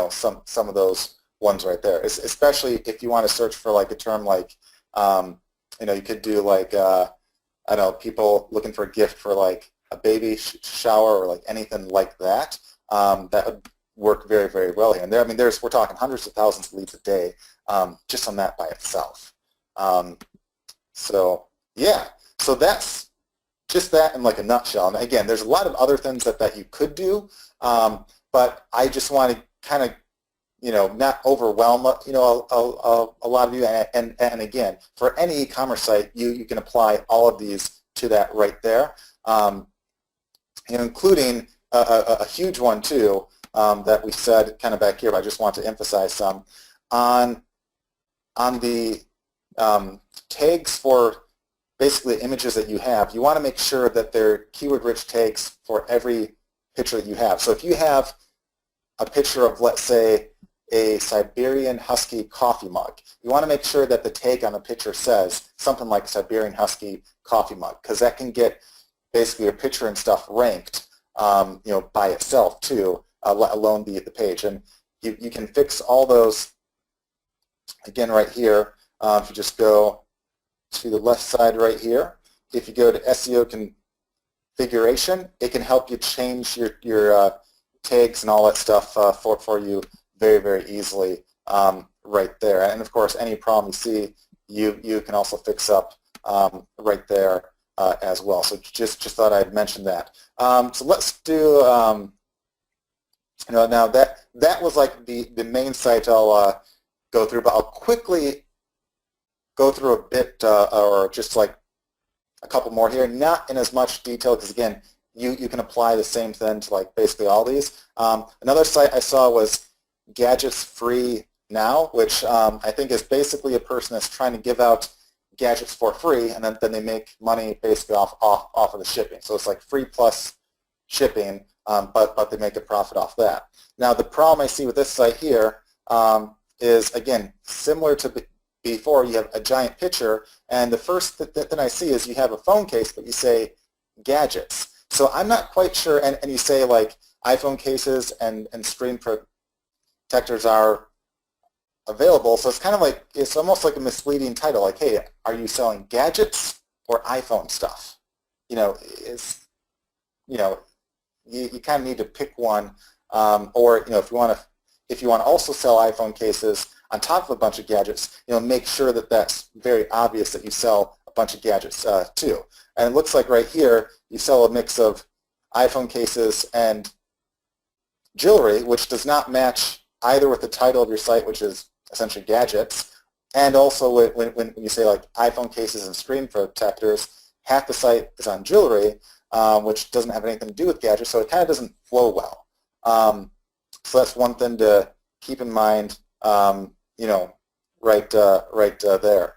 some of those ones right there, especially if you want to search for like a term like, you could do like, I don't know, people looking for a gift for like a baby shower or like anything like that. That would work very, very well here. And there, I mean, we're talking hundreds of thousands of leads a day just on that by itself. So yeah, so that's just that in like a nutshell. And again, there's a lot of other things that you could do, but I just want to kind of, not overwhelm, a lot of you. And again, for any e-commerce site, you can apply all of these to that right there, including a huge one too that we said kind of back here, but I just want to emphasize some on the tags for basically images that you have. You want to make sure that they're keyword-rich tags for every picture that you have. So if you have a picture of, let's say, a Siberian Husky coffee mug, you want to make sure that the tag on the picture says something like Siberian Husky coffee mug, because that can get basically your picture and stuff ranked, by itself too, let alone the page. And you can fix all those again right here. If you just go to the left side right here, if you go to SEO configuration, it can help you change your tags and all that stuff for you very, very easily right there. And of course, any problem you see, you can also fix up right there as well. So just thought I'd mention that. So let's do, now that was like the main site I'll go through, but I'll quickly go through a bit or just like a couple more here, not in as much detail because again, you can apply the same thing to like basically all these. Another site I saw was Gadgets Free Now, which I think is basically a person that's trying to give out gadgets for free, and then they make money basically off of the shipping. So it's like free plus shipping, but they make a profit off that. Now the problem I see with this site here is, again, similar to before. You have a giant picture, and the first thing I see is you have a phone case, but you say gadgets. So I'm not quite sure, and you say like iPhone cases and screen protectors are available, so it's kind of like, it's almost like a misleading title, like, hey, are you selling gadgets or iPhone stuff? You kind of need to pick one, or if you want to also sell iPhone cases on top of a bunch of gadgets, make sure that that's very obvious that you sell a bunch of gadgets too. And it looks like right here you sell a mix of iPhone cases and jewelry, which does not match either with the title of your site, which is essentially gadgets, and also when you say like iPhone cases and screen protectors, half the site is on jewelry, which doesn't have anything to do with gadgets, so it kind of doesn't flow well. So that's one thing to keep in mind, right there.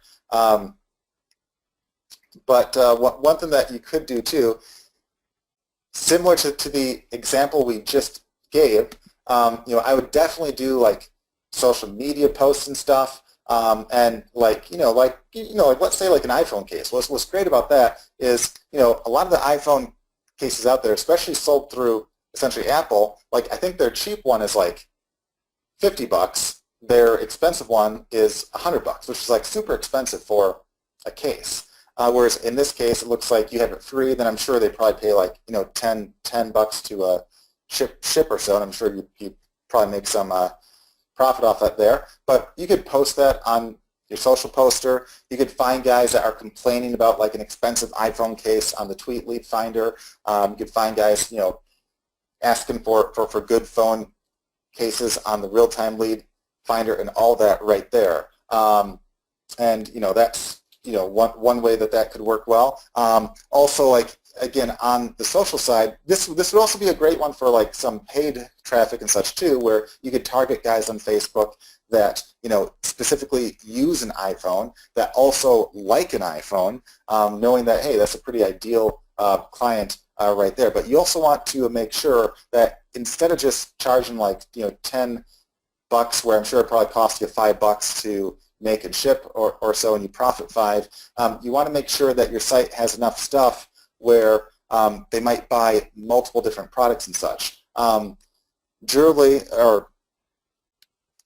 But one thing that you could do too, similar to the example we just gave, I would definitely do like social media posts and stuff, and like let's say like an iPhone case. What's great about that is a lot of the iPhone cases out there, especially sold through essentially Apple, like I think their cheap one is like $50. Their expensive one is $100, which is like super expensive for a case. Whereas in this case, it looks like you have it free. Then I'm sure they probably pay like $10 to ship or so, and I'm sure you probably make some profit off that there. But you could post that on your social poster. You could find guys that are complaining about like an expensive iPhone case on the Tweet Lead Finder. You could find guys asking for good phone cases on the Real-Time Lead Finder and all that right there. And that's one way that could work well. Also, like again on the social side, this would also be a great one for like some paid traffic and such too, where you could target guys on Facebook that specifically use an iPhone, that also like an iPhone, knowing that hey, that's a pretty ideal client right there. But you also want to make sure that instead of just charging like $10, where I'm sure it probably costs you $5 to make and ship or so, and you profit $5, you want to make sure that your site has enough stuff where they might buy multiple different products and such. Jewelry or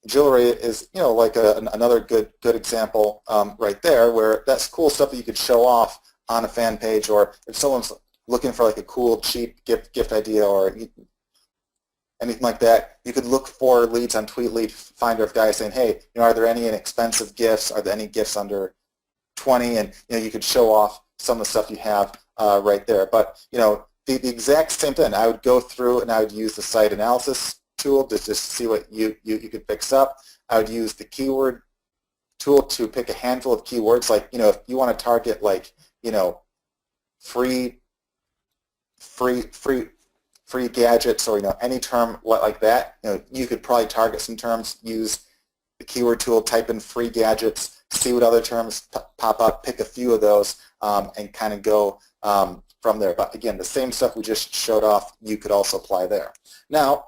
jewelry is, like another good example right there, where that's cool stuff that you could show off on a fan page, or if someone's looking for like a cool, cheap gift idea or anything like that, you could look for leads on Tweet Lead Finder of guys saying, hey, are there any inexpensive gifts? Are there any gifts under 20? And you could show off some of the stuff you have right there. But the exact same thing. I would go through and I would use the site analysis tool to just see what you could fix up. I would use the keyword tool to pick a handful of keywords. Like if you want to target like free gadgets, or any term like that, you could probably target some terms. Use the keyword tool, type in free gadgets, see what other terms pop up, pick a few of those, and kind of go from there. But again, the same stuff we just showed off, you could also apply there. Now,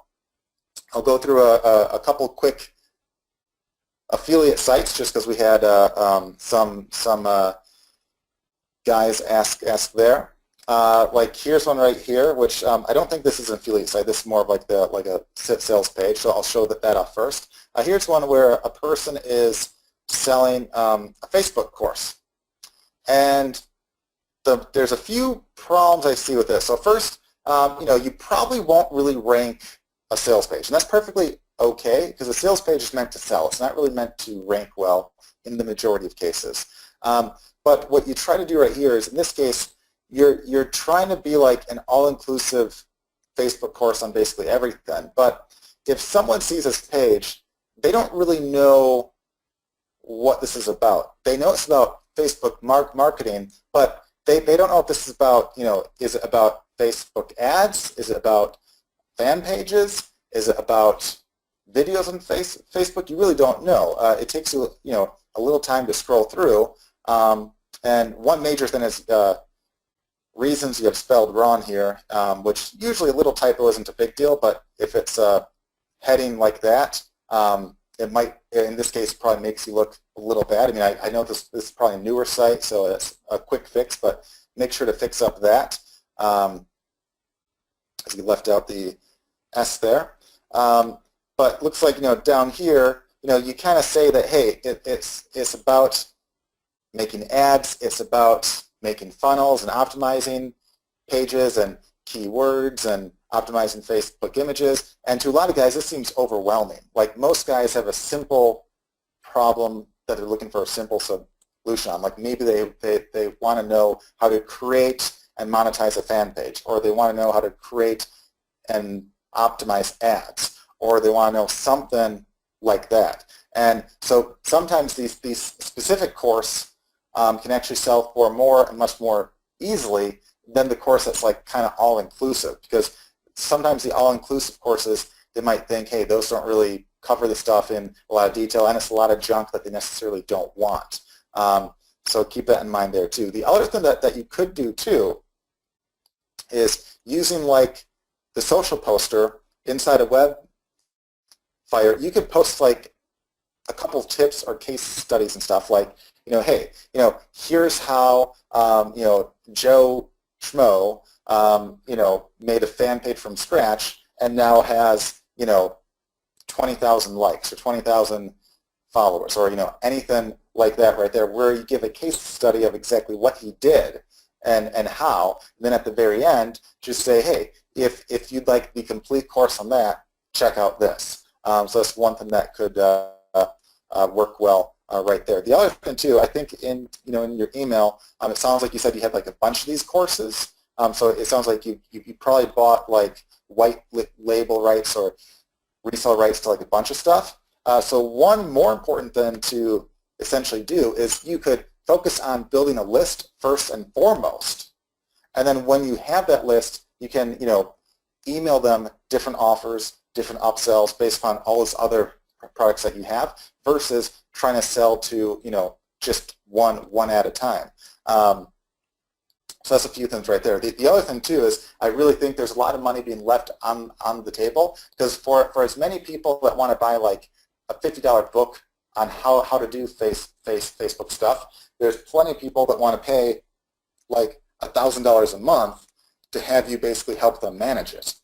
I'll go through a couple quick affiliate sites, just because we had some guys ask there. Like here's one right here, which I don't think this is an affiliate site. This is more of like a sales page. So I'll show that off first. Here's one where a person is selling a Facebook course, and there's a few problems I see with this. So first, you probably won't really rank a sales page, and that's perfectly okay, because a sales page is meant to sell. It's not really meant to rank well in the majority of cases. But what you try to do right here is, in this case, you're trying to be like an all-inclusive Facebook course on basically everything. But if someone sees this page, they don't really know what this is about. They know it's about Facebook marketing, but they don't know if this is about, is it about Facebook ads? Is it about fan pages? Is it about videos on Facebook? You really don't know. It takes you, a little time to scroll through. And one major thing is reasons you have spelled wrong here, which usually a little typo isn't a big deal, but if it's a heading like that, it might, in this case, probably makes you look a little bad. I mean, I know this is probably a newer site, so it's a quick fix, but make sure to fix up that, because you left out the S there. But looks like, down here, you kind of say that, hey, it's about making ads, it's about making funnels and optimizing pages and keywords and optimizing Facebook images. And to a lot of guys, this seems overwhelming. Like most guys have a simple problem that they're looking for a simple solution on. Like maybe they want to know how to create and monetize a fan page, or they want to know how to create and optimize ads, or they want to know something like that. And so sometimes these specific course can actually sell for more and much more easily than the course that's like kind of all-inclusive, because sometimes the all-inclusive courses, they might think, hey, those don't really cover the stuff in a lot of detail, and it's a lot of junk that they necessarily don't want. So keep that in mind there too. The other thing that you could do too is using like the social poster inside a Webfire. You could post like a couple of tips or case studies and stuff like, hey, here's how, Joe Schmo, made a fan page from scratch and now has, 20,000 likes or 20,000 followers, or, anything like that right there, where you give a case study of exactly what he did and how. And then at the very end, just say, hey, if you'd like the complete course on that, check out this. So that's one thing that could work well right there. The other thing too, I think in your email, it sounds like you said you had like a bunch of these courses. So it sounds like you probably bought like white label rights or resale rights to like a bunch of stuff. So one more important thing to essentially do is you could focus on building a list first and foremost. And then when you have that list, you can email them different offers, different upsells based upon all those other products that you have, versus trying to sell to just one at a time. So that's a few things right there. The other thing too is I really think there's a lot of money being left on the table, because for as many people that want to buy like a $50 book on how to do Facebook stuff, there's plenty of people that want to pay like $1,000 a month to have you basically help them manage it.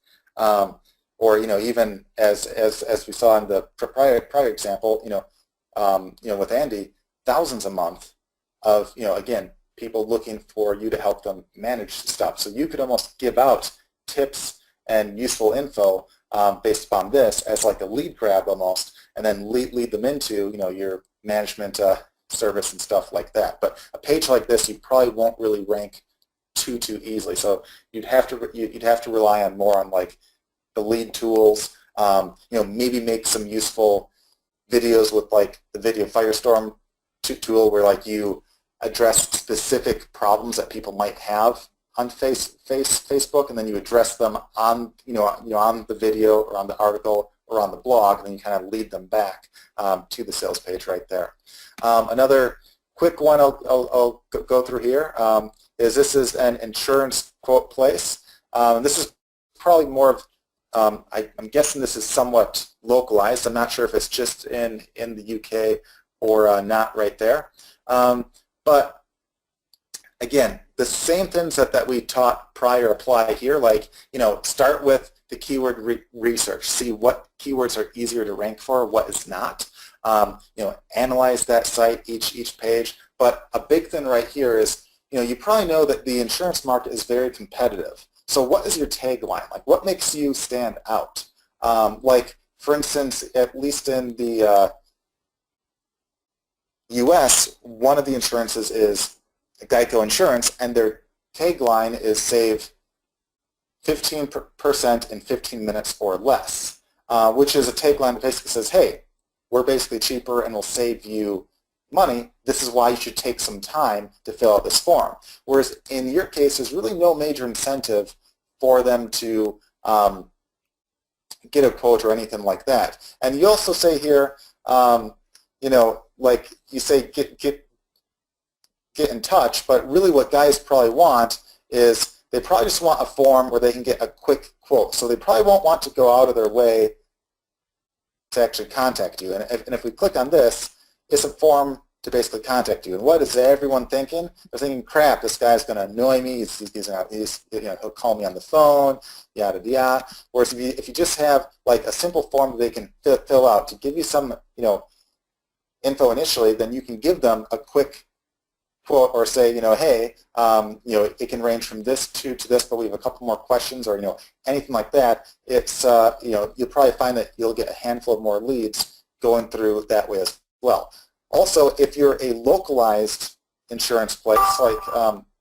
or even as we saw in the prior example, with Andy, thousands a month of again, people looking for you to help them manage stuff. So you could almost give out tips and useful info based upon this as like a lead grab almost, and then lead them into your management service and stuff like that. But a page like this, you probably won't really rank too easily. So you'd have to rely on more on like the lead tools. Maybe make some useful videos with like the Video Firestorm tool, where like you address specific problems that people might have on Facebook, and then you address them on on the video or on the article or on the blog, and then you kind of lead them back to the sales page right there. Another quick one I'll go through here is this is an insurance quote place. This is probably more of I'm guessing this is somewhat localized. I'm not sure if it's just in the UK or not right there. But again, the same things that we taught prior apply here. Like, start with the keyword research. See what keywords are easier to rank for, what is not. Analyze that site, each page. But a big thing right here is, you probably know that the insurance market is very competitive. So what is your tagline? Like, what makes you stand out? Like, for instance, at least in the US, one of the insurances is Geico Insurance, and their tagline is save 15% in 15 minutes or less, which is a tagline that basically says, hey, we're basically cheaper and we'll save you money. This is why you should take some time to fill out this form. Whereas in your case, there's really no major incentive for them to get a quote or anything like that. And you also say here, like you say, get in touch, but really what guys probably want is they probably just want a form where they can get a quick quote. So they probably won't want to go out of their way to actually contact you. And if we click on this, it's a form to basically contact you. And what is everyone thinking? They're thinking, crap, this guy's going to annoy me. He'll call me on the phone, yada yada. Whereas if you just have like a simple form that they can fill out to give you some info initially, then you can give them a quick quote or say, hey, it can range from this to this, but we have a couple more questions, or anything like that. It's you'll probably find that you'll get a handful of more leads going through that way as well. Also, if you're a localized insurance place,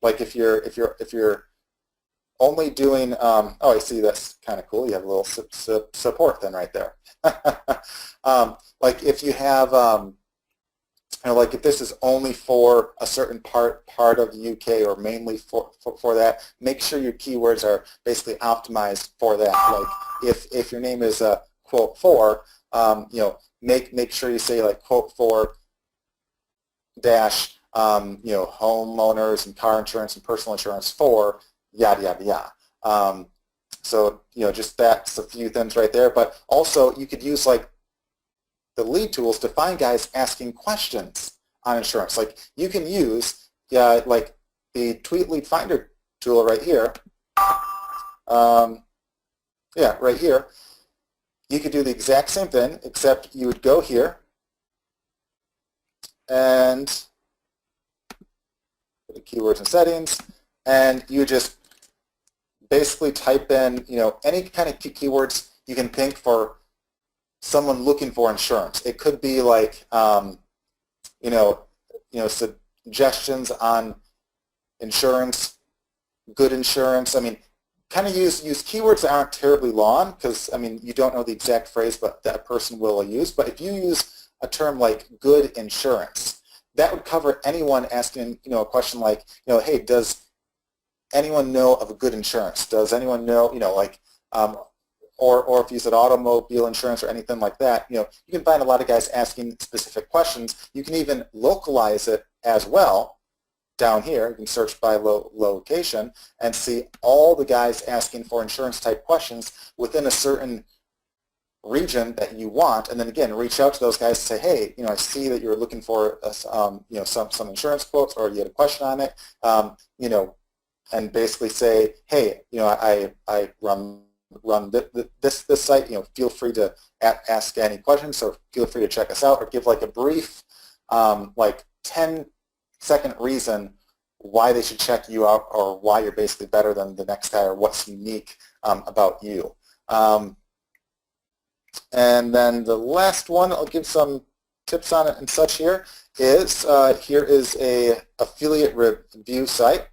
like if you're only doing, oh, I see, that's kind of cool. You have a little support then right there. Like if you have, like if this is only for a certain part of the UK or mainly for that, make sure your keywords are basically optimized for that. Like if your name is quote for, make sure you say like quote for dash, homeowners and car insurance and personal insurance for yada yada yada. So just that's a few things right there. But also you could use like the lead tools to find guys asking questions on insurance. Like you can use like the Tweet Lead Finder tool right here. Right here. You could do the exact same thing, except you would go here and the keywords and settings, and you just basically type in any kind of keywords you can think for someone looking for insurance. It could be like suggestions on insurance, good insurance. I mean, kind of use keywords that aren't terribly long, because I mean you don't know the exact phrase, but that person will use. But if you use a term like good insurance, that would cover anyone asking a question like hey, does anyone know of a good insurance? Does anyone know like or if you said automobile insurance or anything like that, you can find a lot of guys asking specific questions. You can even localize it as well. Down here, you can search by location and see all the guys asking for insurance type questions within a certain region that you want, and then again reach out to those guys and say, hey, I see that you're looking for some insurance quotes, or you had a question on it, and basically say, hey, I run run this site, feel free to ask any questions, or feel free to check us out, or give like a brief, like 10-second reason why they should check you out, or why you're basically better than the next guy, or what's unique about you. And then the last one, I'll give some tips on it and such here is a affiliate review site.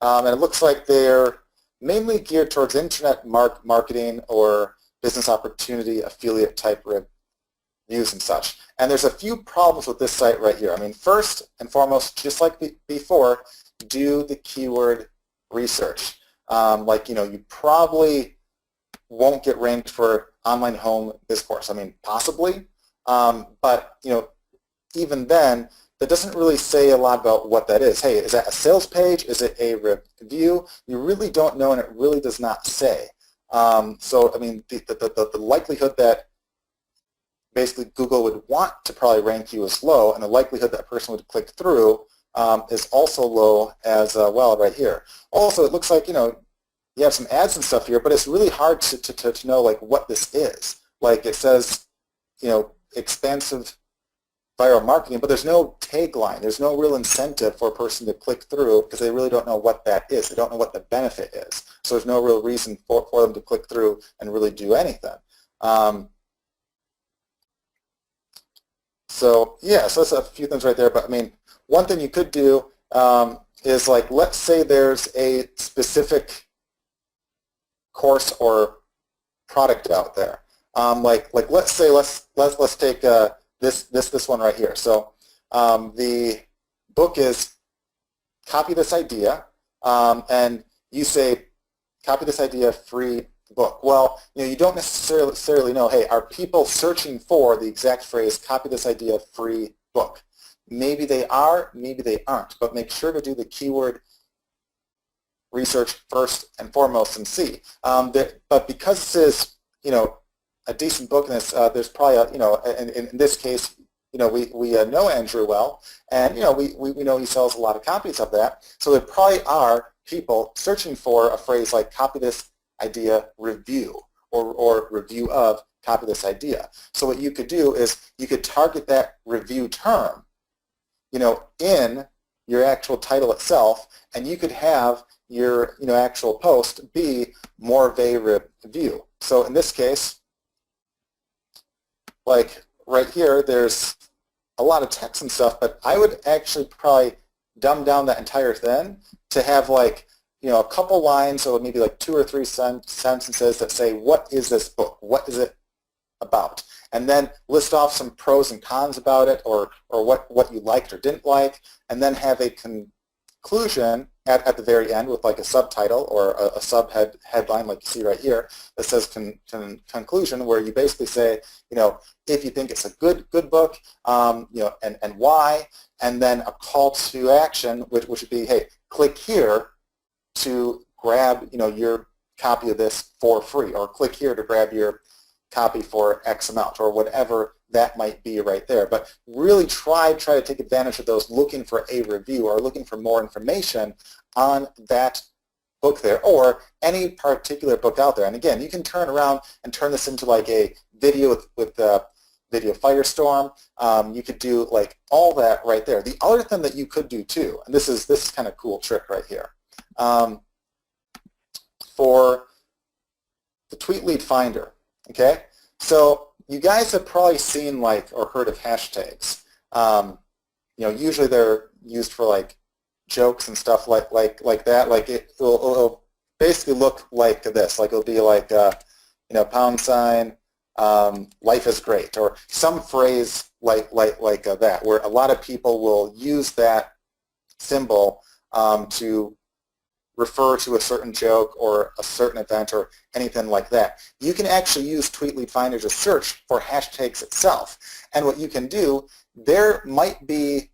And it looks like they're mainly geared towards internet marketing or business opportunity affiliate type reviews and such. And there's a few problems with this site right here. I mean, first and foremost, just like before, do the keyword research. You probably won't get ranked for online home discourse. I mean, possibly, but even then, that doesn't really say a lot about what that is. Hey, is that a sales page? Is it a review? You really don't know, and it really does not say. So, I mean, the likelihood that basically Google would want to probably rank you is low, and the likelihood that a person would click through is also low as well right here. Also, it looks like, you have some ads and stuff here, but it's really hard to know like what this is. Like it says, expansive viral marketing, but there's no tagline. There's no real incentive for a person to click through because they really don't know what that is. They don't know what the benefit is. So there's no real reason for them to click through and really do anything. So that's a few things right there. But I mean, one thing you could do is like, let's say there's a specific course or product out there. Let's say let's take this one right here. So the book is copy this idea, and you say copy this idea free book. Well, you don't necessarily know, hey, are people searching for the exact phrase copy this idea free book? Maybe they are, maybe they aren't, but make sure to do the keyword research first and foremost and see. But because this is, a decent book, and there's probably, in this case, we know Andrew well, and we know he sells a lot of copies of that. So there probably are people searching for a phrase like copy this idea review, or review of copy this idea. So what you could do is you could target that review term, in your actual title itself, and you could have your actual post be more of a review. So in this case, like right here, there's a lot of text and stuff, but I would actually probably dumb down that entire thing to have like, a couple lines, so maybe like 2 or 3 sentences that say, what is this book? What is it about? And then list off some pros and cons about it, or what you liked or didn't like, and then have a conclusion at the very end with like a subtitle or a headline like you see right here that says conclusion, where you basically say, if you think it's a good book, and why, and then a call to action, which would be, hey, click here to grab, your copy of this for free, or click here to grab your copy for X amount, or whatever that might be right there. But really try to take advantage of those looking for a review or looking for more information on that book there, or any particular book out there. And again, you can turn around and turn this into like a video with Video Firestorm. You could do like all that right there. The other thing that you could do too, and this is kind of cool trick right here, for the tweet lead finder. Okay, so you guys have probably seen like or heard of hashtags. Usually they're used for like jokes and stuff like that. Like it'll basically look like this. Like it'll be like pound sign, life is great, or some phrase like that, where a lot of people will use that symbol to refer to a certain joke or a certain event or anything like that. You can actually use Tweet Lead Finder to search for hashtags itself. And what you can do, there might be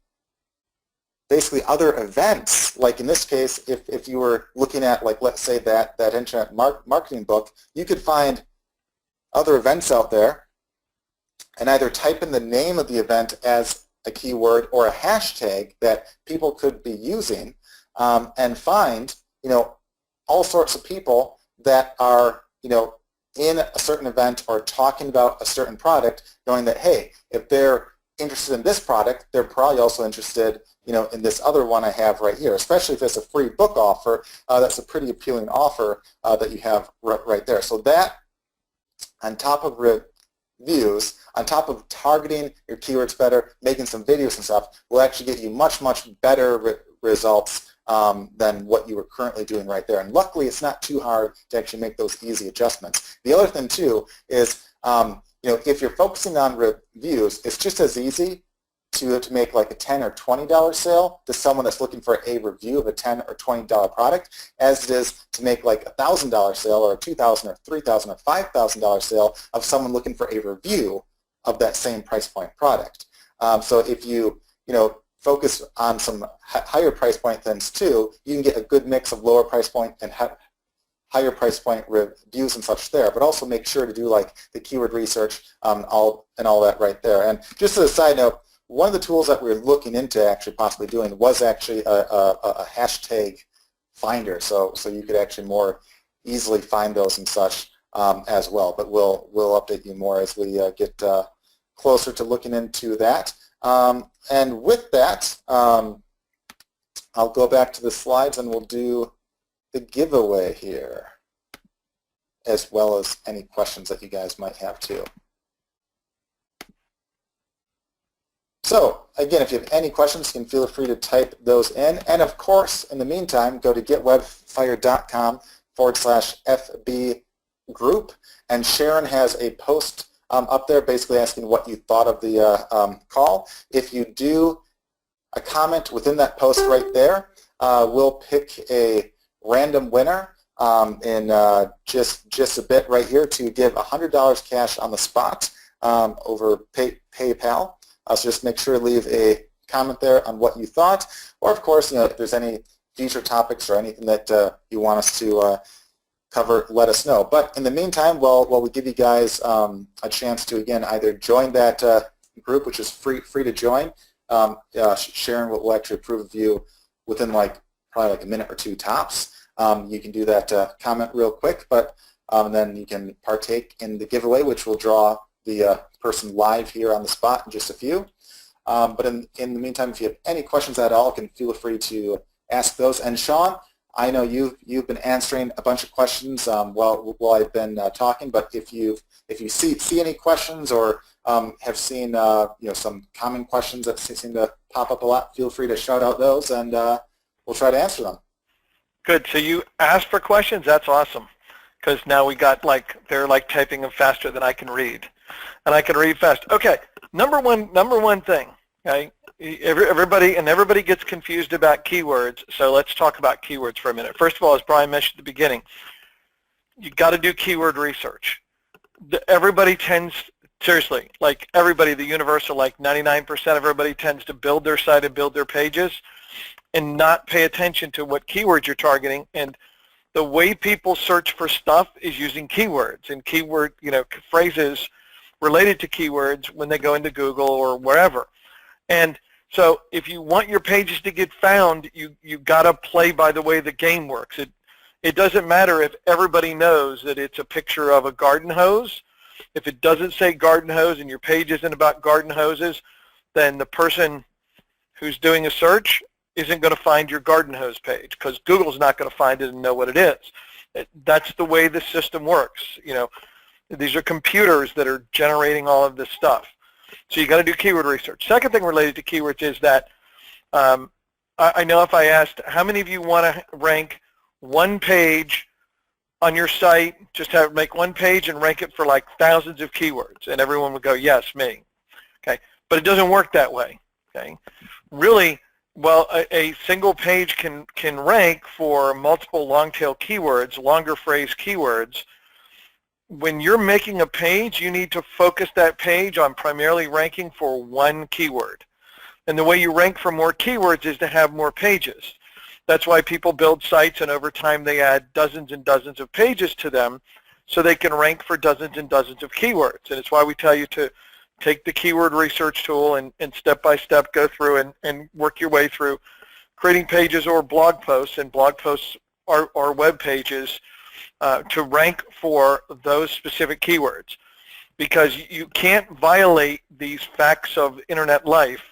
basically other events, like in this case, if you were looking at, like, let's say that internet marketing book, you could find other events out there and either type in the name of the event as a keyword or a hashtag that people could be using, and find all sorts of people that are, in a certain event or talking about a certain product, knowing that, hey, if they're interested in this product, they're probably also interested, in this other one I have right here, especially if it's a free book offer. That's a pretty appealing offer that you have right there. So that, on top of reviews, on top of targeting your keywords better, making some videos and stuff, will actually get you much, much better results than what you were currently doing right there. And luckily, it's not too hard to actually make those easy adjustments. The other thing, too, is if you're focusing on reviews, it's just as easy to make like a $10 or $20 sale to someone that's looking for a review of a $10 or $20 product as it is to make like a $1,000 sale or a $2,000 or $3,000 or $5,000 sale of someone looking for a review of that same price point product. So if you focus on some higher price point things too, you can get a good mix of lower price point and higher price point reviews and such there, but also make sure to do like the keyword research and all that right there. And just as a side note, one of the tools that we were looking into actually possibly doing was actually a hashtag finder, so you could actually more easily find those and such as well. But we'll update you more as we get closer to looking into that. And with that, I'll go back to the slides and we'll do the giveaway here, as well as any questions that you guys might have too. So again, if you have any questions, you can feel free to type those in. And of course, in the meantime, go to getwebfire.com/FB group. And Sharon has a post up there basically asking what you thought of the call. If you do a comment within that post right there, we'll pick a random winner in just a bit right here to give $100 cash on the spot over PayPal. So just make sure to leave a comment there on what you thought, or of course, if there's any future topics or anything that you want us to cover, let us know. But in the meantime, while we give you guys a chance to again either join that group, which is free to join, Sharon will actually approve of you within probably like a minute or two tops. You can do that comment real quick, but then you can partake in the giveaway, which will draw the person live here on the spot in just a few. But in the meantime, if you have any questions at all, you can feel free to ask those. And Sean, I know you've been answering a bunch of questions while I've been talking. But if you see any questions or have seen some common questions that seem to pop up a lot, feel free to shout out those, and we'll try to answer them.
Good. So you asked for questions. That's awesome, because now we got they're typing them faster than I can read, and I can read fast. Okay. Number one thing. Okay. Everybody gets confused about keywords, so let's talk about keywords for a minute. First of all, as Brian mentioned at the beginning, you got to do keyword research. Everybody tends, seriously, everybody, the universal, 99% of everybody tends to build their site and build their pages and not pay attention to what keywords you're targeting. And the way people search for stuff is using keywords and keyword, phrases related to keywords when they go into Google or wherever. And so if you want your pages to get found, you got to play by the way the game works. It doesn't matter if everybody knows that it's a picture of a garden hose. If it doesn't say garden hose and your page isn't about garden hoses, then the person who's doing a search isn't going to find your garden hose page, because Google's not going to find it and know what it is. That's the way the system works. These are computers that are generating all of this stuff. So you got to do keyword research. Second thing related to keywords is that I know if I asked how many of you want to rank one page on your site, just make one page and rank it for thousands of keywords, and everyone would go, yes, me. Okay, but it doesn't work that way. Okay, really, well, a single page can rank for multiple long-tail keywords, longer phrase keywords. When you're making a page, you need to focus that page on primarily ranking for one keyword. And the way you rank for more keywords is to have more pages. That's why people build sites, and over time they add dozens and dozens of pages to them so they can rank for dozens and dozens of keywords. And it's why we tell you to take the keyword research tool and step by step go through and work your way through creating pages or blog posts. And blog posts are web pages to rank for those specific keywords, because you can't violate these facts of internet life.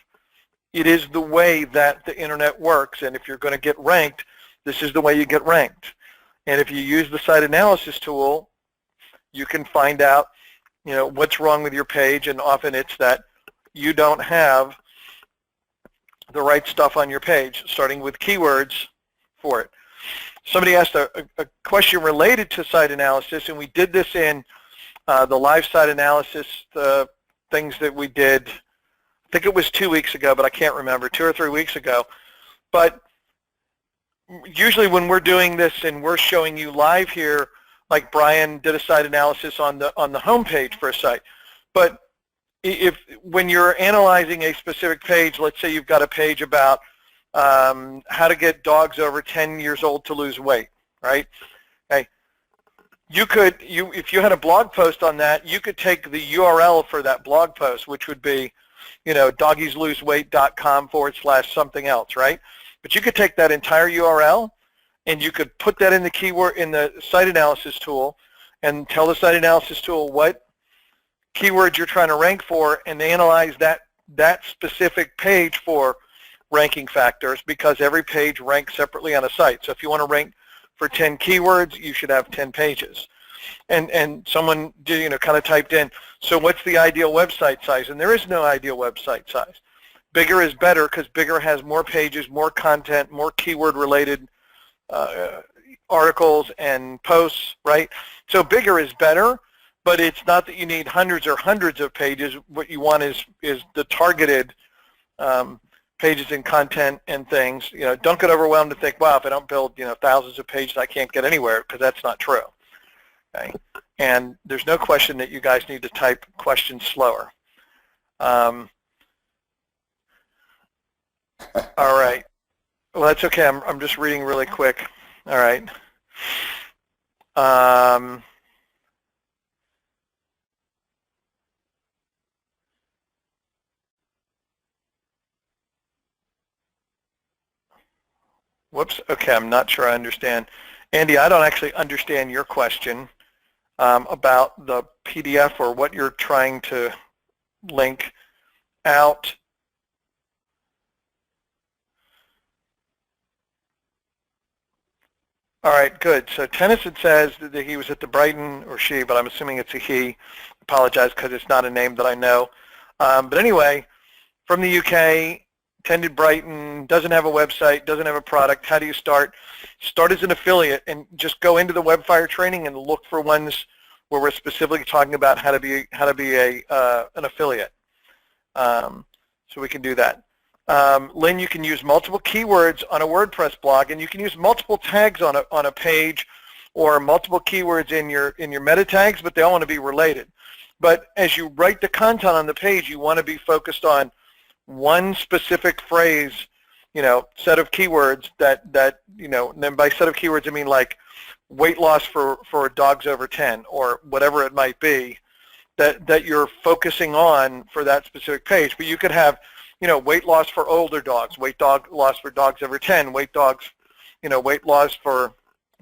It is the way that the internet works, and if you're going to get ranked, this is the way you get ranked. And if you use the site analysis tool, you can find out, what's wrong with your page, and often it's that you don't have the right stuff on your page, starting with keywords for it. Somebody asked a question related to site analysis, and we did this in the live site analysis things that we did. I think it was 2 weeks ago, but I can't remember, 2 or 3 weeks ago. But usually when we're doing this and we're showing you live here, like Brian did a site analysis on the home page for a site. But when you're analyzing a specific page, let's say you've got a page about how to get dogs over 10 years old to lose weight, right? Okay. If you had a blog post on that, you could take the URL for that blog post, which would be, doggiesloseweight.com/something else, right? But you could take that entire URL and you could put that in the keyword in the site analysis tool and tell the site analysis tool what keywords you're trying to rank for, and analyze that specific page for ranking factors, because every page ranks separately on a site. So if you want to rank for 10 keywords, you should have 10 pages. And someone did, kind of typed in, so what's the ideal website size? And there is no ideal website size. Bigger is better, because bigger has more pages, more content, more keyword-related articles and posts, right? So bigger is better, but it's not that you need hundreds of pages. What you want is the targeted pages and content and things. Don't get overwhelmed to think, wow, if I don't build, thousands of pages, I can't get anywhere, because that's not true. Okay? And there's no question that you guys need to type questions slower. All right. Well, that's okay. I'm just reading really quick. All right. Whoops. Okay, I'm not sure I understand. Andy, I don't actually understand your question about the PDF or what you're trying to link out. All right, good. So Tennyson says that he was at the Brighton, or she, but I'm assuming it's a he. Apologize, because it's not a name that I know. But anyway, from the UK, attended Brighton, doesn't have a website, doesn't have a product. How do you start? Start as an affiliate and just go into the Webfire training and look for ones where we're specifically talking about how to be an affiliate. So we can do that. Lynn, you can use multiple keywords on a WordPress blog, and you can use multiple tags on a page, or multiple keywords in your meta tags, but they all want to be related. But as you write the content on the page, you want to be focused on one specific phrase, set of keywords that and then by set of keywords I mean like weight loss for dogs over 10, or whatever it might be that you're focusing on for that specific page. But you could have, weight loss for older dogs, weight loss for dogs over 10, weight loss for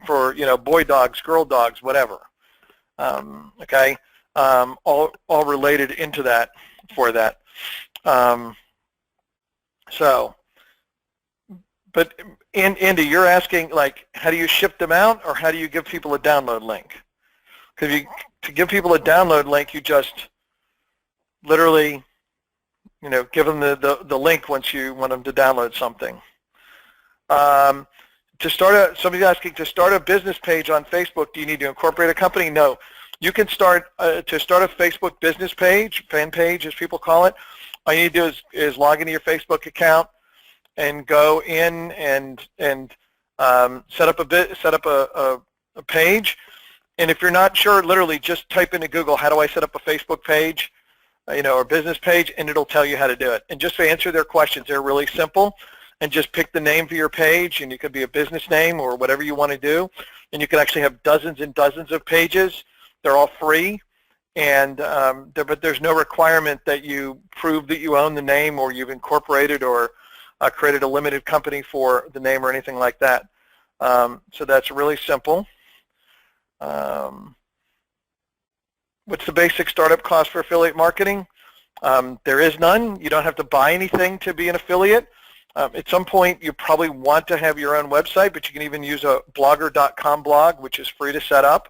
boy dogs, girl dogs, whatever. Okay, all related into that for that. So, but Andy, you're asking, like, how do you ship them out, or how do you give people a download link? Because to give people a download link, you just literally, give them the link once you want them to download something. Somebody's asking, to start a business page on Facebook, do you need to incorporate a company? No. You can start, to start a Facebook business page, fan page as people call it, all you need to do is log into your Facebook account and go in and set up a page. And if you're not sure, literally just type into Google, how do I set up a Facebook page, or business page, and it'll tell you how to do it. And just to answer their questions, they're really simple. And just pick the name for your page, and it could be a business name or whatever you want to do. And you can actually have dozens and dozens of pages. They're all free. And but there's no requirement that you prove that you own the name, or you've incorporated or created a limited company for the name or anything like that. So that's really simple. What's the basic startup cost for affiliate marketing? There is none. You don't have to buy anything to be an affiliate. At some point, you probably want to have your own website, but you can even use a blogger.com blog, which is free to set up.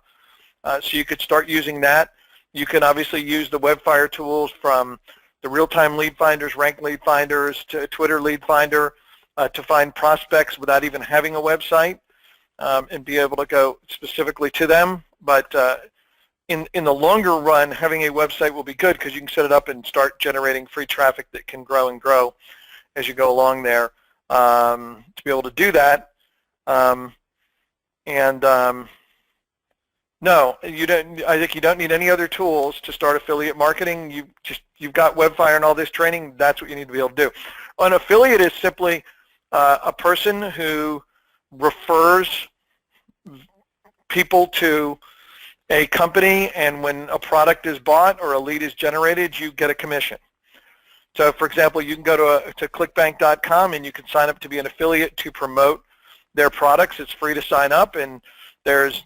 So you could start using that. You can obviously use the WebFire tools from the real-time lead finders, rank lead finders, to Twitter lead finder to find prospects without even having a website and be able to go specifically to them. But in the longer run, having a website will be good because you can set it up and start generating free traffic that can grow and grow as you go along there. To be able to do that, no, you don't. I think you don't need any other tools to start affiliate marketing. You've got WebFire and all this training. That's what you need to be able to do. An affiliate is simply a person who refers people to a company, and when a product is bought or a lead is generated, you get a commission. So, for example, you can go to clickbank.com and you can sign up to be an affiliate to promote their products. It's free to sign up, and there's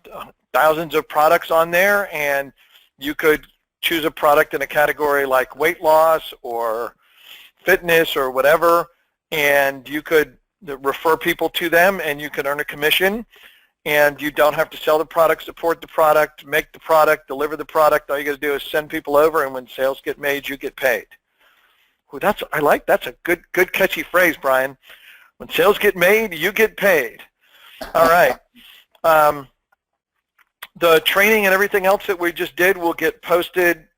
thousands of products on there, and you could choose a product in a category like weight loss or fitness or whatever, and you could refer people to them, and you can earn a commission, and you don't have to sell the product, support the product, make the product, deliver the product. All you got to do is send people over, and when sales get made, you get paid. Ooh, that's a good catchy phrase, Brian. When sales get made, you get paid. All right. The training and everything else that we just did will get posted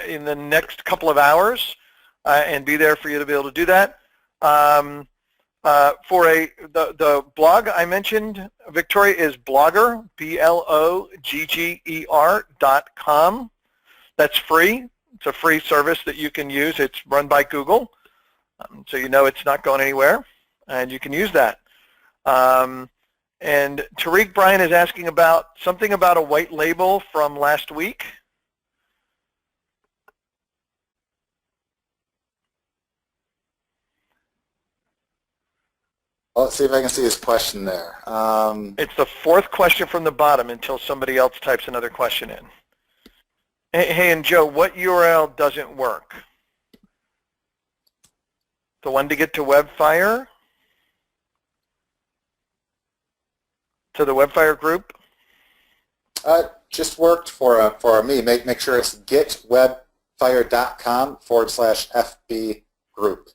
in the next couple of hours and be there for you to be able to do that. The blog I mentioned, Victoria, is Blogger, blogger.com. That's free. It's a free service that you can use. It's run by Google, so you know it's not going anywhere, and you can use that. And Tariq, Brian is asking about something about a white label from last week.
Well, let's see if I can see his question there.
It's the fourth question from the bottom until somebody else types another question in. Hey, and Joe, what URL doesn't work? The one to get to WebFire? To the WebFire group?
Just worked for me. Make sure it's getwebfire.com/FB group.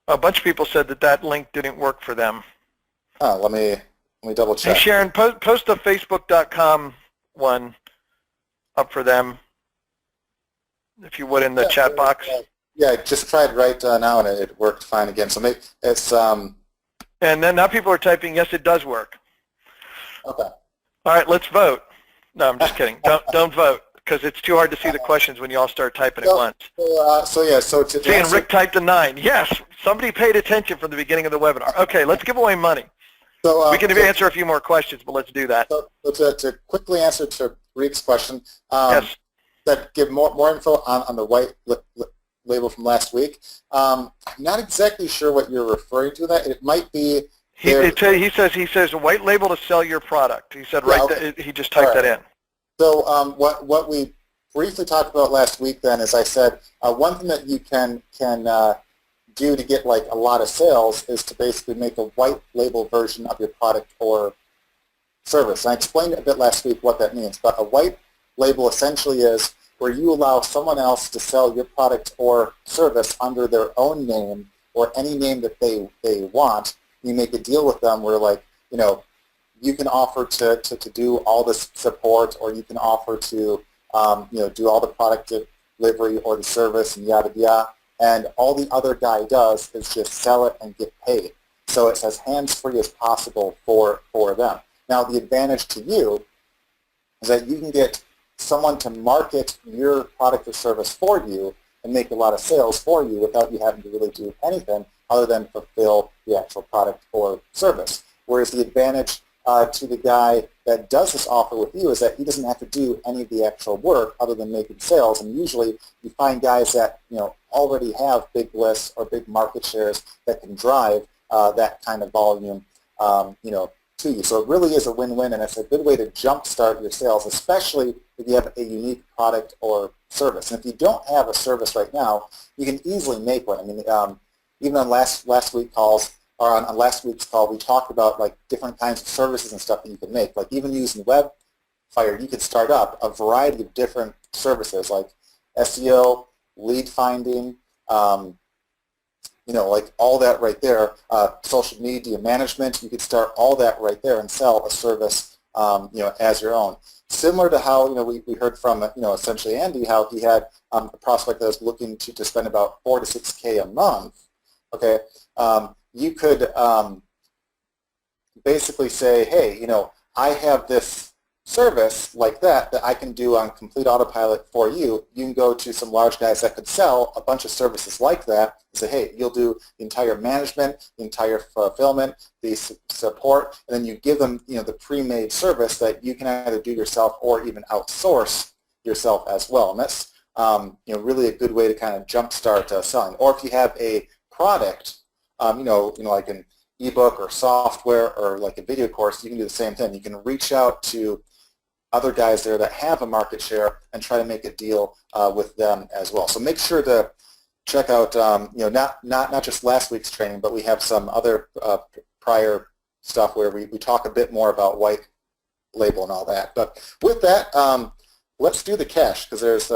A bunch of people said that link didn't work for them.
Oh, let me double check.
Hey, Sharon, post a Facebook.com one up for them, if you would, in the chat box.
Yeah, I just tried right now, and it worked fine again. So maybe it's
And then now people are typing, yes, it does work.
Okay.
All right, let's vote. No, I'm just kidding. Don't vote, because it's too hard to see the questions when you all start typing at once.
So
Seeing Rick typed a 9. Yes, somebody paid attention from the beginning of the webinar. Okay, let's give away money.
So,
we can answer a few more questions, but let's do that.
So to quickly answer to Rick's question,
yes.
That give more info on the white label from last week. I'm not exactly sure what you're referring to. That it might be.
He says a white label to sell your product. He said he just typed that in.
So what we briefly talked about last week then is I said one thing that you can do to get like a lot of sales is to basically make a white label version of your product or service. And I explained a bit last week what that means, but a white label essentially is where you allow someone else to sell your product or service under their own name or any name that they want. You make a deal with them where, like, you know, you can offer to do all this support, or you can offer to you know, do all the product delivery or the service and yada yada. And all the other guy does is just sell it and get paid. So it's as hands-free as possible for them. Now the advantage to you is that you can get someone to market your product or service for you and make a lot of sales for you without you having to really do anything other than fulfill the actual product or service. Whereas the advantage to the guy that does this offer with you is that he doesn't have to do any of the actual work other than making sales. And usually you find guys that, you know, already have big lists or big market shares that can drive that kind of volume, you know, to you. So it really is a win-win, and it's a good way to jumpstart your sales, especially if you have a unique product or service. And if you don't have a service right now, you can easily make one. I mean, even on last week's calls, or on last week's call, we talked about like different kinds of services and stuff that you can make. Like even using Webfire, you could start up a variety of different services like SEO, lead finding, like all that right there, social media management, you could start all that right there and sell a service, as your own. Similar to how, we heard from, essentially Andy, how he had a prospect that was looking to spend about 4 to 6K a month, okay? You could basically say, hey, I have this service like that I can do on complete autopilot for you. You can go to some large guys that could sell a bunch of services like that and say, hey, you'll do the entire management, the entire fulfillment, the support, and then you give them the pre-made service that you can either do yourself or even outsource yourself as well. And that's really a good way to kind of jumpstart selling. Or if you have a product, like an ebook or software or like a video course, you can do the same thing. You can reach out to other guys there that have a market share and try to make a deal with them as well. So make sure to check out, not just last week's training, but we have some other prior stuff where we talk a bit more about white label and all that. But with that, let's do the cash, because there's,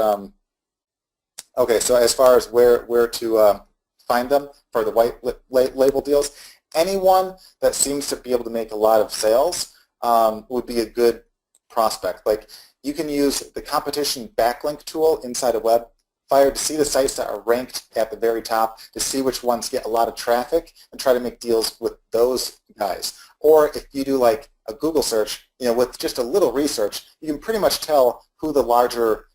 okay, so as far as where to find them for the white label deals, anyone that seems to be able to make a lot of sales would be a good prospect. Like you can use the competition backlink tool inside of Webfire to see the sites that are ranked at the very top, to see which ones get a lot of traffic and try to make deals with those guys. Or if you do like a Google search, with just a little research, you can pretty much tell who the larger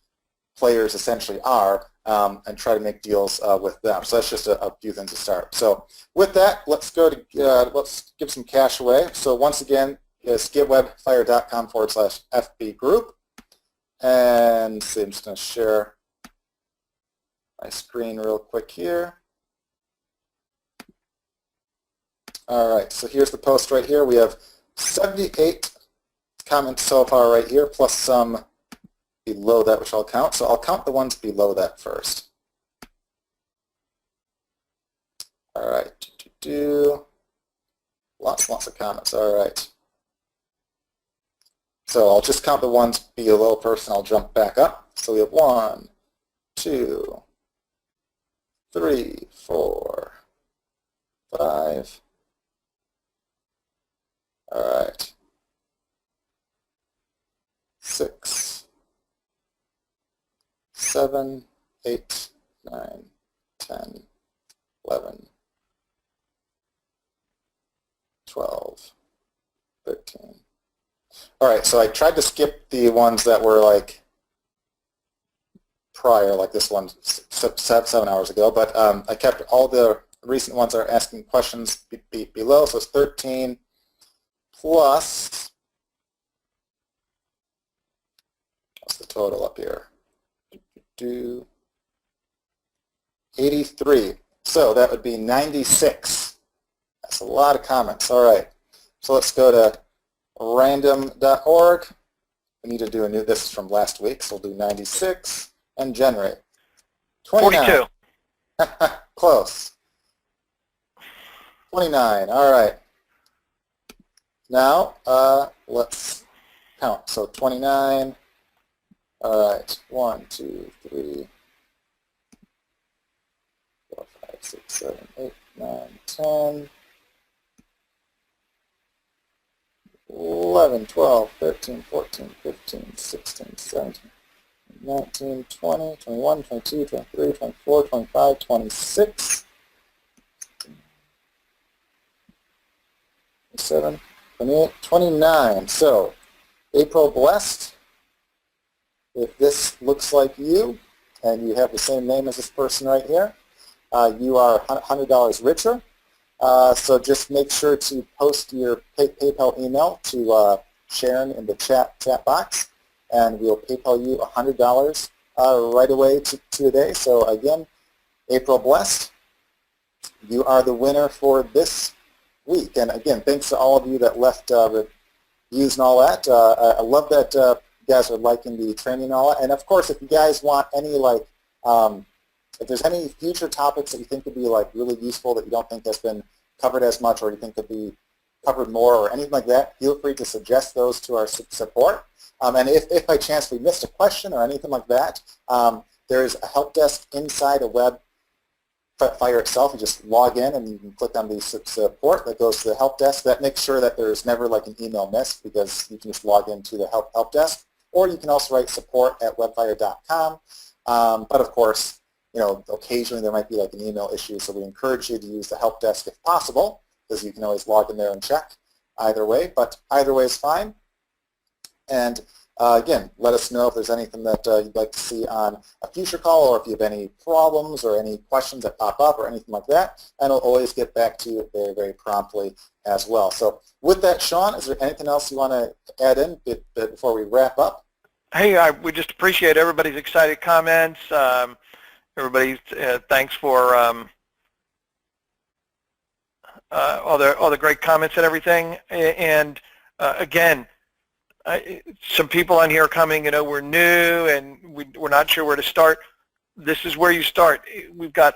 players essentially are and try to make deals with them. So that's just a few things to start. So with that, let's go to, let's give some cash away. So once again, is getwebfire.com/FB group. And see, I'm just going to share my screen real quick here. All right, so here's the post right here. We have 78 comments so far right here, plus some below that, which I'll count. So I'll count the ones below that first. All right, lots of comments. All right. So I'll just count the ones below first, and I'll jump back up. So we have 1, 2, 3, 4, 5. All right. 6, 7, 8, 9, 10, 11, 12, 13. All right, so I tried to skip the ones that were like prior, like this one 7 hours ago, but I kept all the recent ones that are asking questions below, so it's 13 plus, what's the total up here? 83. So that would be 96. That's a lot of comments. All right, so let's go to random.org. We need to do a new, this is from last week, so we'll do 96 and generate. 29.
42.
Close. 29, all right. Now, let's count. So 29, all right, 1, 2, 3, 4, 5, 6, 7, 8, 9, 10, 11, 12, 13, 14, 15, 16, 17, 19, 20, 21, 22, 23, 24, 25, 26, 27, 28, 29. So, April Blessed, if this looks like you, and you have the same name as this person right here, you are $100 richer. So just make sure to post your PayPal email to Sharon in the chat box, and we'll PayPal you $100 right away today. So again, April Blessed, you are the winner for this week. And again, thanks to all of you that left reviews and all that. I love that you guys are liking the training and all that. And of course, if you guys want any if there's any future topics that you think would be really useful that you don't think has been covered as much, or you think could be covered more, or anything like that, feel free to suggest those to our support. And if by chance we missed a question or anything like that, there is a help desk inside a Webfire itself. You just log in and you can click on the support that goes to the help desk. That makes sure that there's never an email missed, because you can just log into the help desk. Or you can also write support@webfire.com. But of course, occasionally there might be an email issue, so we encourage you to use the help desk if possible, because you can always log in there and check either way. But either way is fine. And again, let us know if there's anything that you'd like to see on a future call, or if you have any problems or any questions that pop up or anything like that, and I'll always get back to you very, very promptly as well. So with that, Sean, is there anything else you want to add in before we wrap up?
Hey, we just appreciate everybody's excited comments. Everybody, thanks for all the great comments and everything. And again, some people on here are coming, we're new and we're not sure where to start. This is where you start. We've got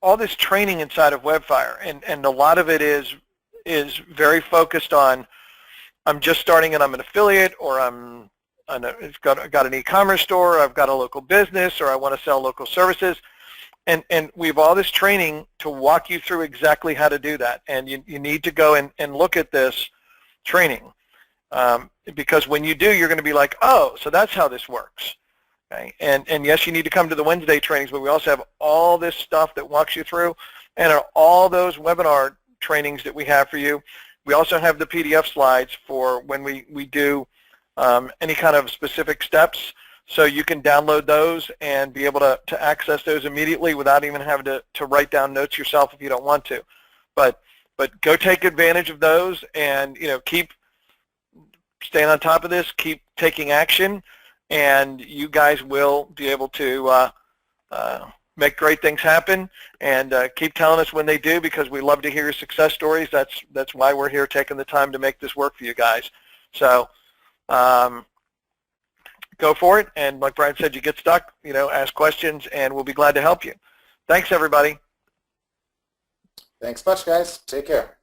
all this training inside of Webfire, and a lot of it is very focused on, I'm just starting and I'm an affiliate, or I've got an e-commerce store, or I've got a local business, or I want to sell local services. And we have all this training to walk you through exactly how to do that. And you need to go and look at this training. Because when you do, you're going to be like, oh, so that's how this works. Okay? And yes, you need to come to the Wednesday trainings, but we also have all this stuff that walks you through, and all those webinar trainings that we have for you. We also have the PDF slides for when we do any kind of specific steps, so you can download those and be able to access those immediately without even having to write down notes yourself if you don't want to. But go take advantage of those, and keep staying on top of this, keep taking action, and you guys will be able to make great things happen. And keep telling us when they do, because we love to hear your success stories. That's why we're here, taking the time to make this work for you guys. So go for it, and like Brian said, you get stuck, ask questions, and we'll be glad to help you. Thanks, everybody.
Thanks much, guys. Take care.